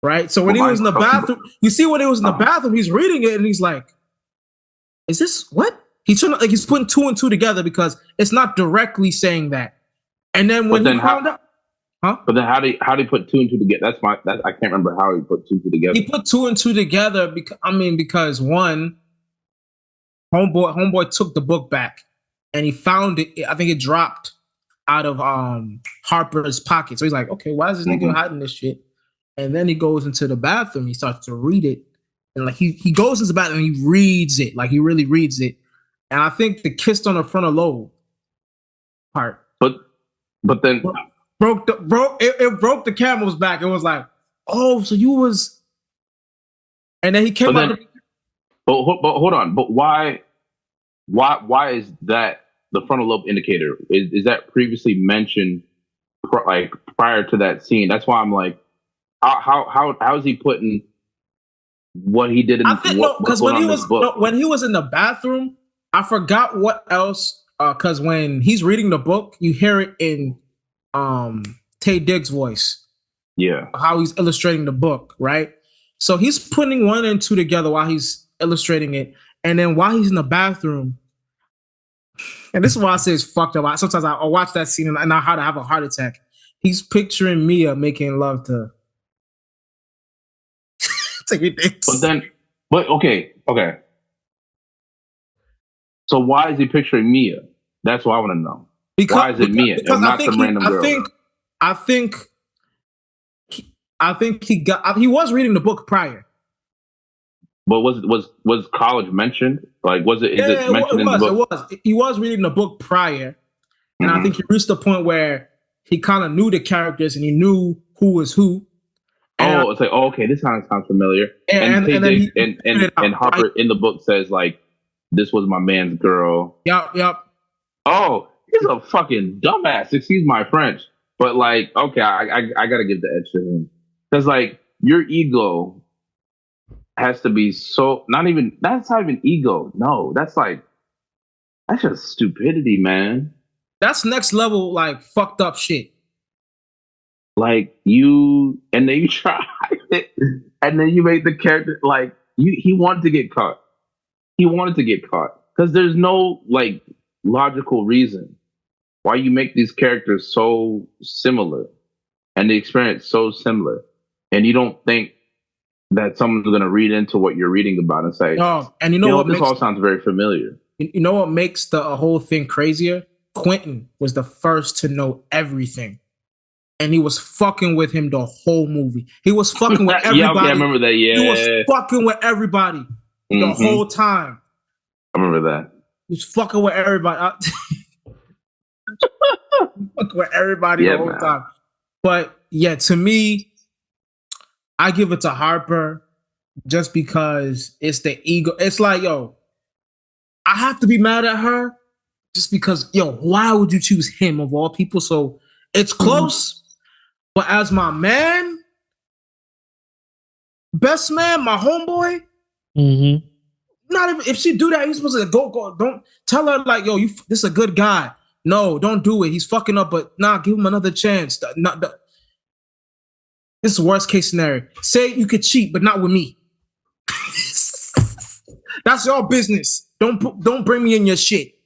Right? So when he was in the bathroom, you see when he was in the bathroom, he's reading it and he's like, is this what? He's trying to, like, he's putting two and two together because it's not directly saying that. And then when he found out, But then how do you put two and two together? I can't remember how he put two and two together. He put two and two together because one, homeboy took the book back and he found it. I think it dropped out of Harper's pocket. So he's like, okay, why is this nigga hiding this shit? And then he goes into the bathroom. He starts to read it, and like he goes into the bathroom and he reads it, like he really reads it. And I think the kissed on the frontal lobe part, but then broke the camel's back. It was like, oh, so you was, and then he came out. But hold on, but why is that the frontal lobe indicator? Is that previously mentioned like prior to that scene? That's why I'm like, how is he putting what he did in? I think because when he was in the bathroom, I forgot what else. Because when he's reading the book, you hear it in Tay Diggs' voice. Yeah, how he's illustrating the book, right? So he's putting one and two together while he's illustrating it, and then while he's in the bathroom, and this is why I say it's fucked up. Sometimes I watch that scene and I know how to have a heart attack. He's picturing Mia making love to Tay Diggs. But okay. So why is he picturing Mia? That's what I want to know. Why is it Mia and not some random girl? I think he was reading the book prior. But was college mentioned? Like, was it? Is it mentioned in the book? It was. He was reading the book prior, and I think he reached the point where he kind of knew the characters and he knew who was who. And it's like, okay, this sounds familiar. And Harper in the book says like, this was my man's girl. Yep. Oh, he's a fucking dumbass. Excuse my French, but like, okay, I gotta give the edge to him because like your ego has to be so that's not even ego. No, that's just stupidity, man. That's next level, like fucked up shit. Like and then you try it, and then you make the character like he wanted to get caught. He wanted to get caught because there's no like logical reason why you make these characters so similar and the experience so similar, and you don't think that someone's going to read into what you're reading about and say, "Oh, and you know what? This all sounds very familiar." You know what makes the whole thing crazier? Quentin was the first to know everything, and he was fucking with him the whole movie. He was fucking with everybody. Yeah, okay, I remember that. Yeah, he was fucking with everybody. The whole time. I remember that. He was fucking with everybody. Fucking with everybody the whole time. But yeah, to me, I give it to Harper just because it's the ego. It's like, yo, I have to be mad at her just because, yo, why would you choose him of all people? So it's close, But as my man, best man, my homeboy, Mm-hmm. not even if she do that, he's supposed to go. Don't tell her like, yo, this is a good guy. No, don't do it. He's fucking up, but nah, give him another chance. This is the worst case scenario. Say you could cheat, but not with me. That's your business. Don't bring me in your shit.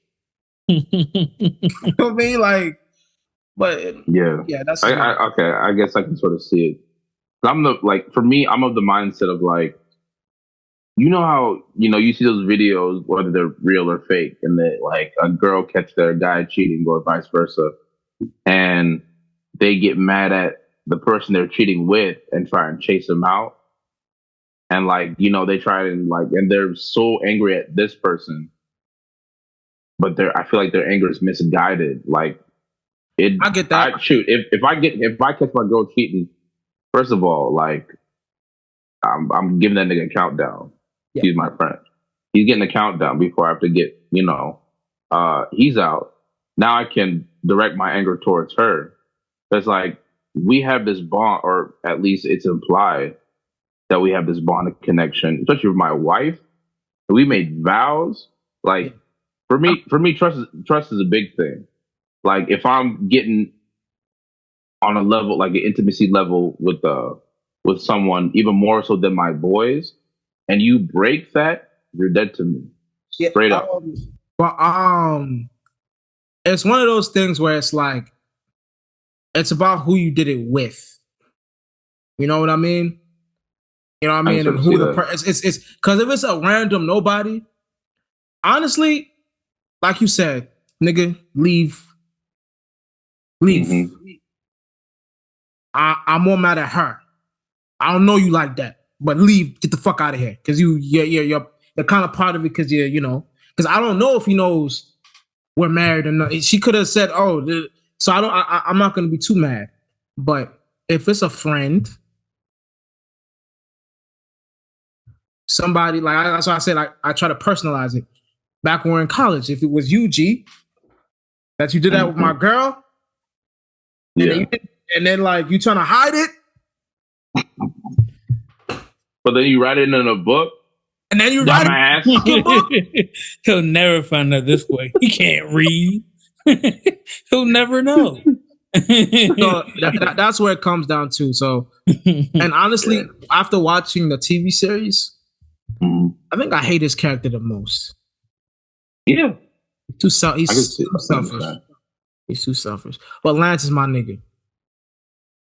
You know what I mean? Like, but Yeah. that's Okay. I guess I can sort of see it. For me, I'm of the mindset of like, you know how you see those videos whether they're real or fake, and that like a girl catch their guy cheating or vice versa, and they get mad at the person they're cheating with and try and chase them out, and like they try and like, and they're so angry at this person, but I feel like their anger is misguided. Like I get that. If I catch my girl cheating, first of all, like I'm giving that nigga a countdown. Yeah. He's my friend. He's getting a countdown before I have to get, he's out. Now I can direct my anger towards her. It's like we have this bond, or at least it's implied that we have this bond of connection, especially with my wife. We made vows. Like for me, trust is a big thing. Like if I'm getting on a level, like an intimacy level with someone, even more so than my boys, and you break that, you're dead to me. Straight up. But it's one of those things where it's like, it's about who you did it with. You know what I mean? You know what I mean? And who it's because if it's a random nobody, honestly, like you said, nigga, leave. Mm-hmm. I'm more mad at her. I don't know you like that. But leave, get the fuck out of here, because you're kind of part of it, because because I don't know if he knows we're married or not. She could have said, "Oh," so I'm not gonna be too mad. But if it's a friend, somebody like that's why I said I try to personalize it. Back when we're in college, if it was you, G, that you did that with my girl, and then like you trying to hide it. But then you write it in a book. And then you write a fucking book. He'll never find out this way. He can't read. He'll never know. So that's where it comes down to. So, and honestly, after watching the TV series, I think I hate his character the most. Yeah. He's too selfish. He's too selfish. But Lance is my nigga.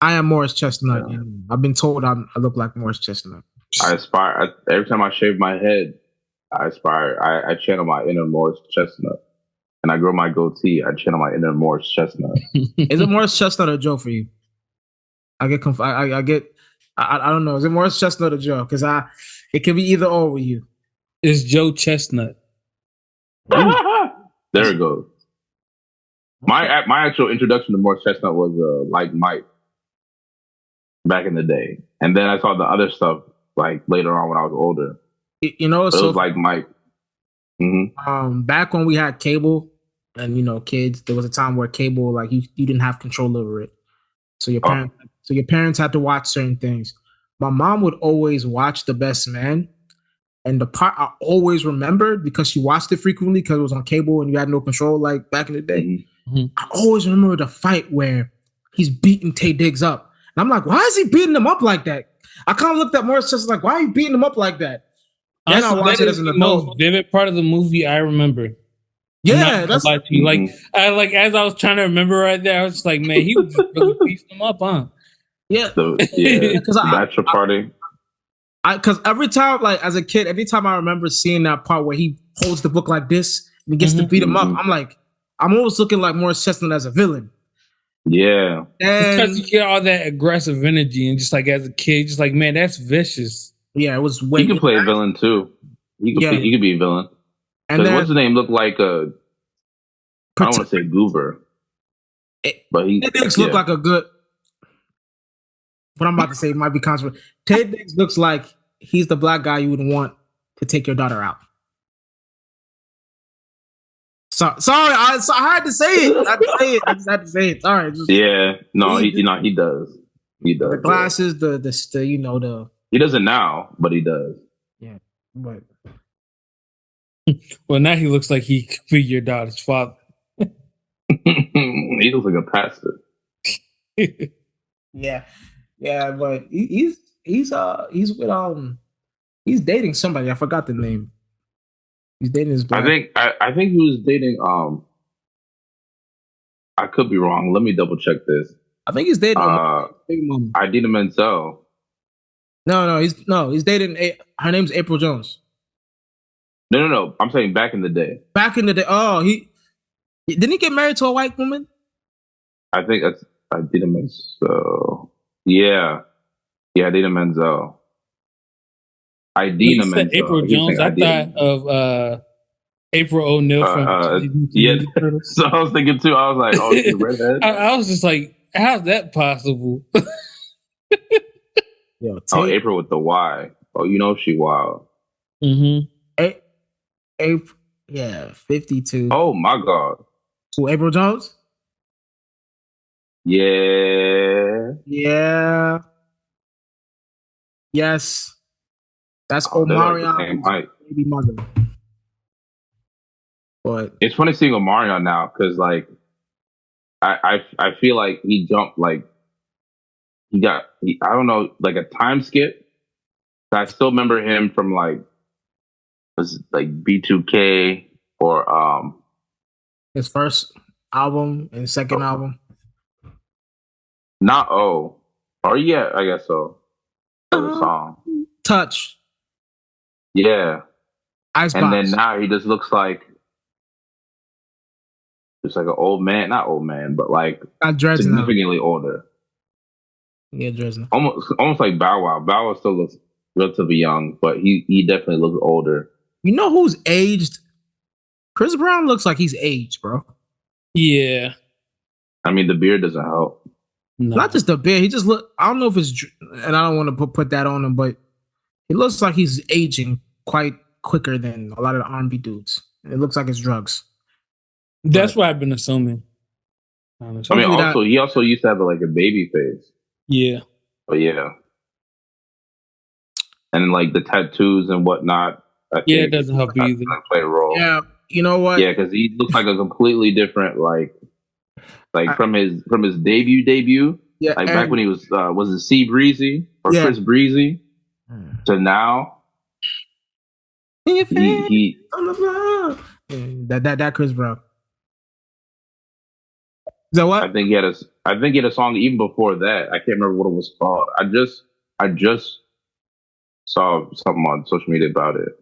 I am Morris Chestnut. Yeah. I've been told I look like Morris Chestnut. I aspire. Every time I shave my head, I aspire. I channel my inner Morris Chestnut. And I grow my goatee, I channel my inner Morris Chestnut. Is it Morris Chestnut or Joe for you? I get I don't know. Is it Morris Chestnut or Joe? Because it can be either or with you. It's Joe Chestnut. There it goes. My actual introduction to Morris Chestnut was like Mike back in the day, and then I saw the other stuff like later on when I was older. It was like Mike. Mm-hmm. Back when we had cable and kids, there was a time where cable, like you didn't have control over it, so your parents had to watch certain things. My mom would always watch The Best Man, and the part I always remembered because she watched it frequently because it was on cable and you had no control, like back in the day. Mm-hmm. I always remember the fight where he's beating Tay Diggs up, and I'm like, why is he beating him up like that? I kind of looked at Morris just like, why are you beating him up like that? Then I watched it as an adult. Most vivid part of the movie I remember. Yeah, that's like as I was trying to remember right there, I was just like, man, he was just really beating him up, huh? Yeah, because bachelor party. Because every time, like as a kid, every time I remember seeing that part where he holds the book like this and he gets to beat him up, I'm like, I'm almost looking like Morris Chestnut as a villain. Yeah, because you get all that aggressive energy, and just like as a kid, just like, man, that's vicious. Yeah, it was way. He can play a villain too. He could be a villain. And then, what's his name? Look like a. I don't want to say goober, but he look like a good. What I'm about to say might be controversial. Ted Diggs looks like he's the black guy you would want to take your daughter out. Sorry, I had to say it. I just had to say it. Sorry. He does. He does. The glasses, the you know the. He doesn't now, but he does. Yeah, but Well, now he looks like he could be your daughter's father. He looks like a pastor. yeah, but he's with he's dating somebody. I forgot the name. He's dating his black. I think he was dating I could be wrong. Let me double check this. I think he's dating baby mama. Idina Menzel. No, he's dating her name's April Jones. No. I'm saying back in the day. Back in the day. Oh, didn't he get married to a white woman? I think that's Idina Menzel. Yeah, Idina Menzel. Idina Menzel. April Jones. I thought of April O'Neil from yeah. So I was thinking too. I was like, oh, she's a redhead. I was just like, how's that possible? Yo, April with the Y. Oh, you know she wild. Mm-hmm. April, yeah, 52. Oh my God. Who, April Jones? Yeah. Yeah. Yes. That's Omarion, baby mother. But it's funny seeing Omarion now because, like, I feel like he jumped, like, I don't know, like a time skip. I still remember him from like B2K or his first album and second album. Not or yeah, I guess so. The song Touch. Yeah. Icebox. And then now he just looks like just like an old man, not old man, but like significantly older. Yeah, Dresden. Almost like Bow Wow. Bow Wow still looks relatively young, but he definitely looks older. You know who's aged? Chris Brown looks like he's aged, bro. Yeah. I mean, the beard doesn't help. No. Not just the beard. He just look. I don't know if it's, and I don't want to put that on him, but he looks like he's aging quite quicker than a lot of the R&B dudes. It looks like it's drugs. That's what I've been assuming. Honestly. I mean, he also used to have like a baby face. Yeah. But yeah. And like the tattoos and whatnot. Yeah, it doesn't help either. Play a role. Yeah, you know what? Yeah, because he looks like a completely different like from his debut. Yeah, like back when he was it C Breezy or Chris Breezy to now. He that Chris Brown. Is that what? I think he had a song even before that. I can't remember what it was called. I just saw something on social media about it.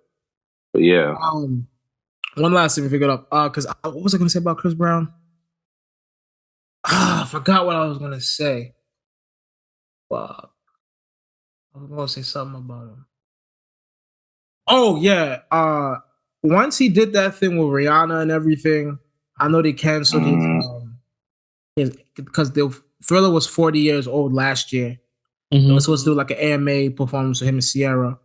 But yeah. One last thing we figured up. Because what was I going to say about Chris Brown? I forgot what I was going to say. Wow. I was going to say something about him. Oh yeah. Once he did that thing with Rihanna and everything, I know they canceled his because the Thriller was 40 years old last year. They were supposed to do like an AMA performance with him and Sierra.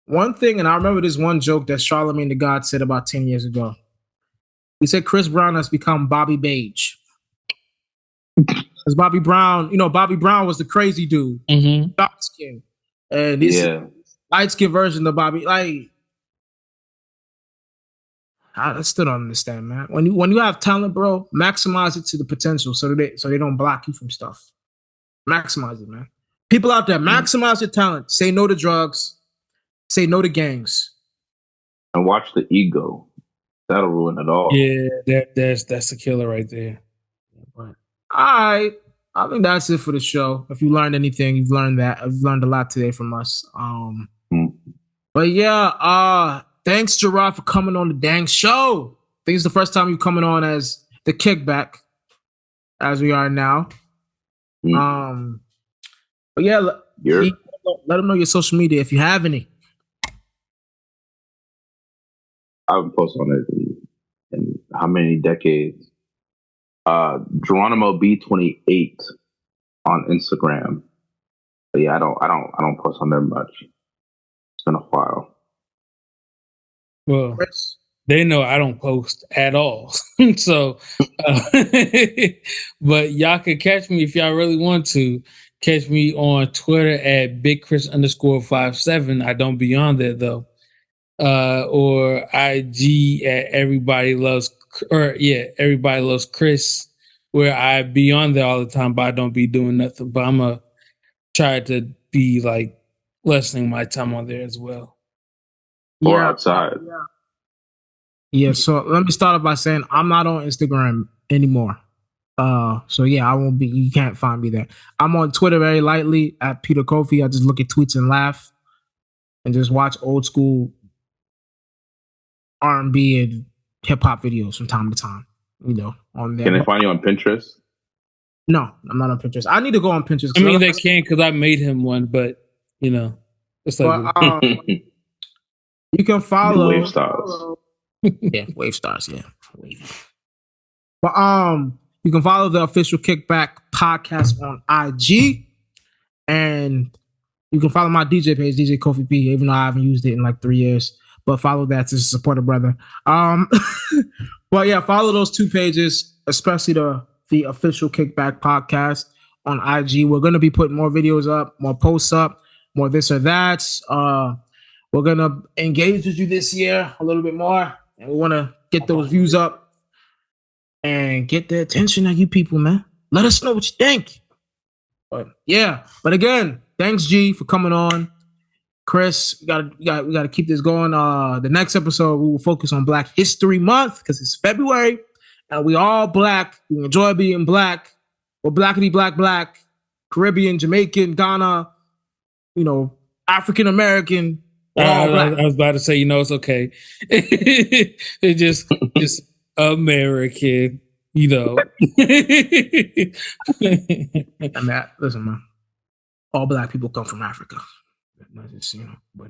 One thing, and I remember this one joke that Charlamagne the God said about 10 years ago. He said Chris Brown has become Bobby Beige. Because Bobby Brown was the crazy dude. Dark skin. And this light skin version of Bobby. Like, I still don't understand, man. When you have talent, bro, maximize it to the potential so they don't block you from stuff. Maximize it, man. People out there, maximize your talent. Say no to drugs. Say no to gangs. And watch the ego. That'll ruin it all. Yeah, that's a killer right there. All right. I think that's it for the show. If you learned anything, you've learned that. I've learned a lot today from us. But yeah, thanks, Gerard, for coming on the dang show. I think it's the first time you're coming on as the kickback, as we are now. But yeah, let them know your social media if you have any. I haven't posted on it in how many decades? Geronimo B28 on Instagram. But yeah, I don't post on there much. It's been a while. Well, they know I don't post at all. So, but y'all can catch me if y'all really want to. catch me on Twitter at BigChris_57. I don't be on there though. Or IG at Everybody Loves Chris, where I be on there all the time, but I don't be doing nothing. But I'm gonna try to be like lessening my time on there as well. Or outside. Yeah, so let me start off by saying I'm not on Instagram anymore. So yeah, I won't be. You can't find me there. I'm on Twitter very lightly at Peter Kofi. I just look at tweets and laugh, and just watch old school R&B and hip hop videos from time to time. You know, on there. Can they find you on Pinterest? No, I'm not on Pinterest. I need to go on Pinterest. I mean, they can because I made him one, but you know, it's like you can follow Wave Stars. Yeah, Wave Stars. Yeah, but you can follow the official Kickback podcast on IG, and you can follow my DJ page, DJ Kofi P. Even though I haven't used it in like 3 years, but follow that to support a brother. But yeah, follow those two pages, especially the official Kickback podcast on IG. We're gonna be putting more videos up, more posts up, more this or that. We're gonna engage with you this year a little bit more, and we want to get those views up and get the attention of you people, man. Let us know what you think. But yeah, but again, thanks G for coming on. Chris, we gotta keep this going. The next episode we will focus on Black History Month because it's February and we all black. We enjoy being black. We're blackity black, Caribbean, Jamaican, Ghana, you know, African American. I was about to say, you know, it's okay. It's just American, you know. I mean, listen, man. All black people come from Africa. Not just, you know, but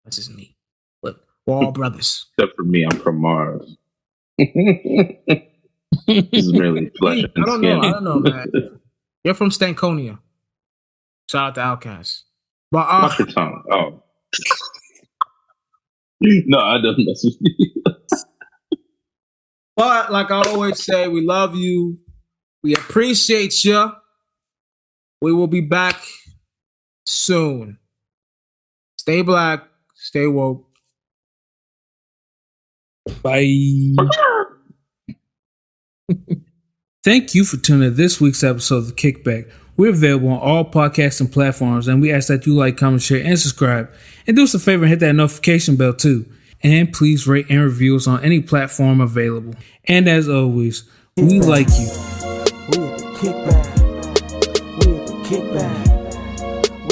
that's just me. But we're all brothers. Except for me, I'm from Mars. This is merely flesh and I skin. don't know, man. You're from Stankonia. Shout out to Outkast. But Watch your tongue. Oh. No, I don't mess with you. But like I always say, we love you. We appreciate you. We will be back soon. Stay black. Stay woke. Bye. Thank you for tuning in to this week's episode of The Kickback. We're available on all podcasting platforms, and we ask that you like, comment, share, and subscribe. And do us a favor and hit that notification bell too. And please rate and review us on any platform available. And as always, we like you. We in the kickback. We in the kickback.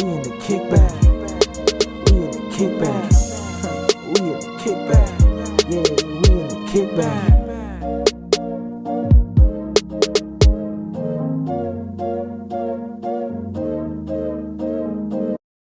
We in the kickback. We in the kickback. We in the kickback. Yeah, we in the kickback.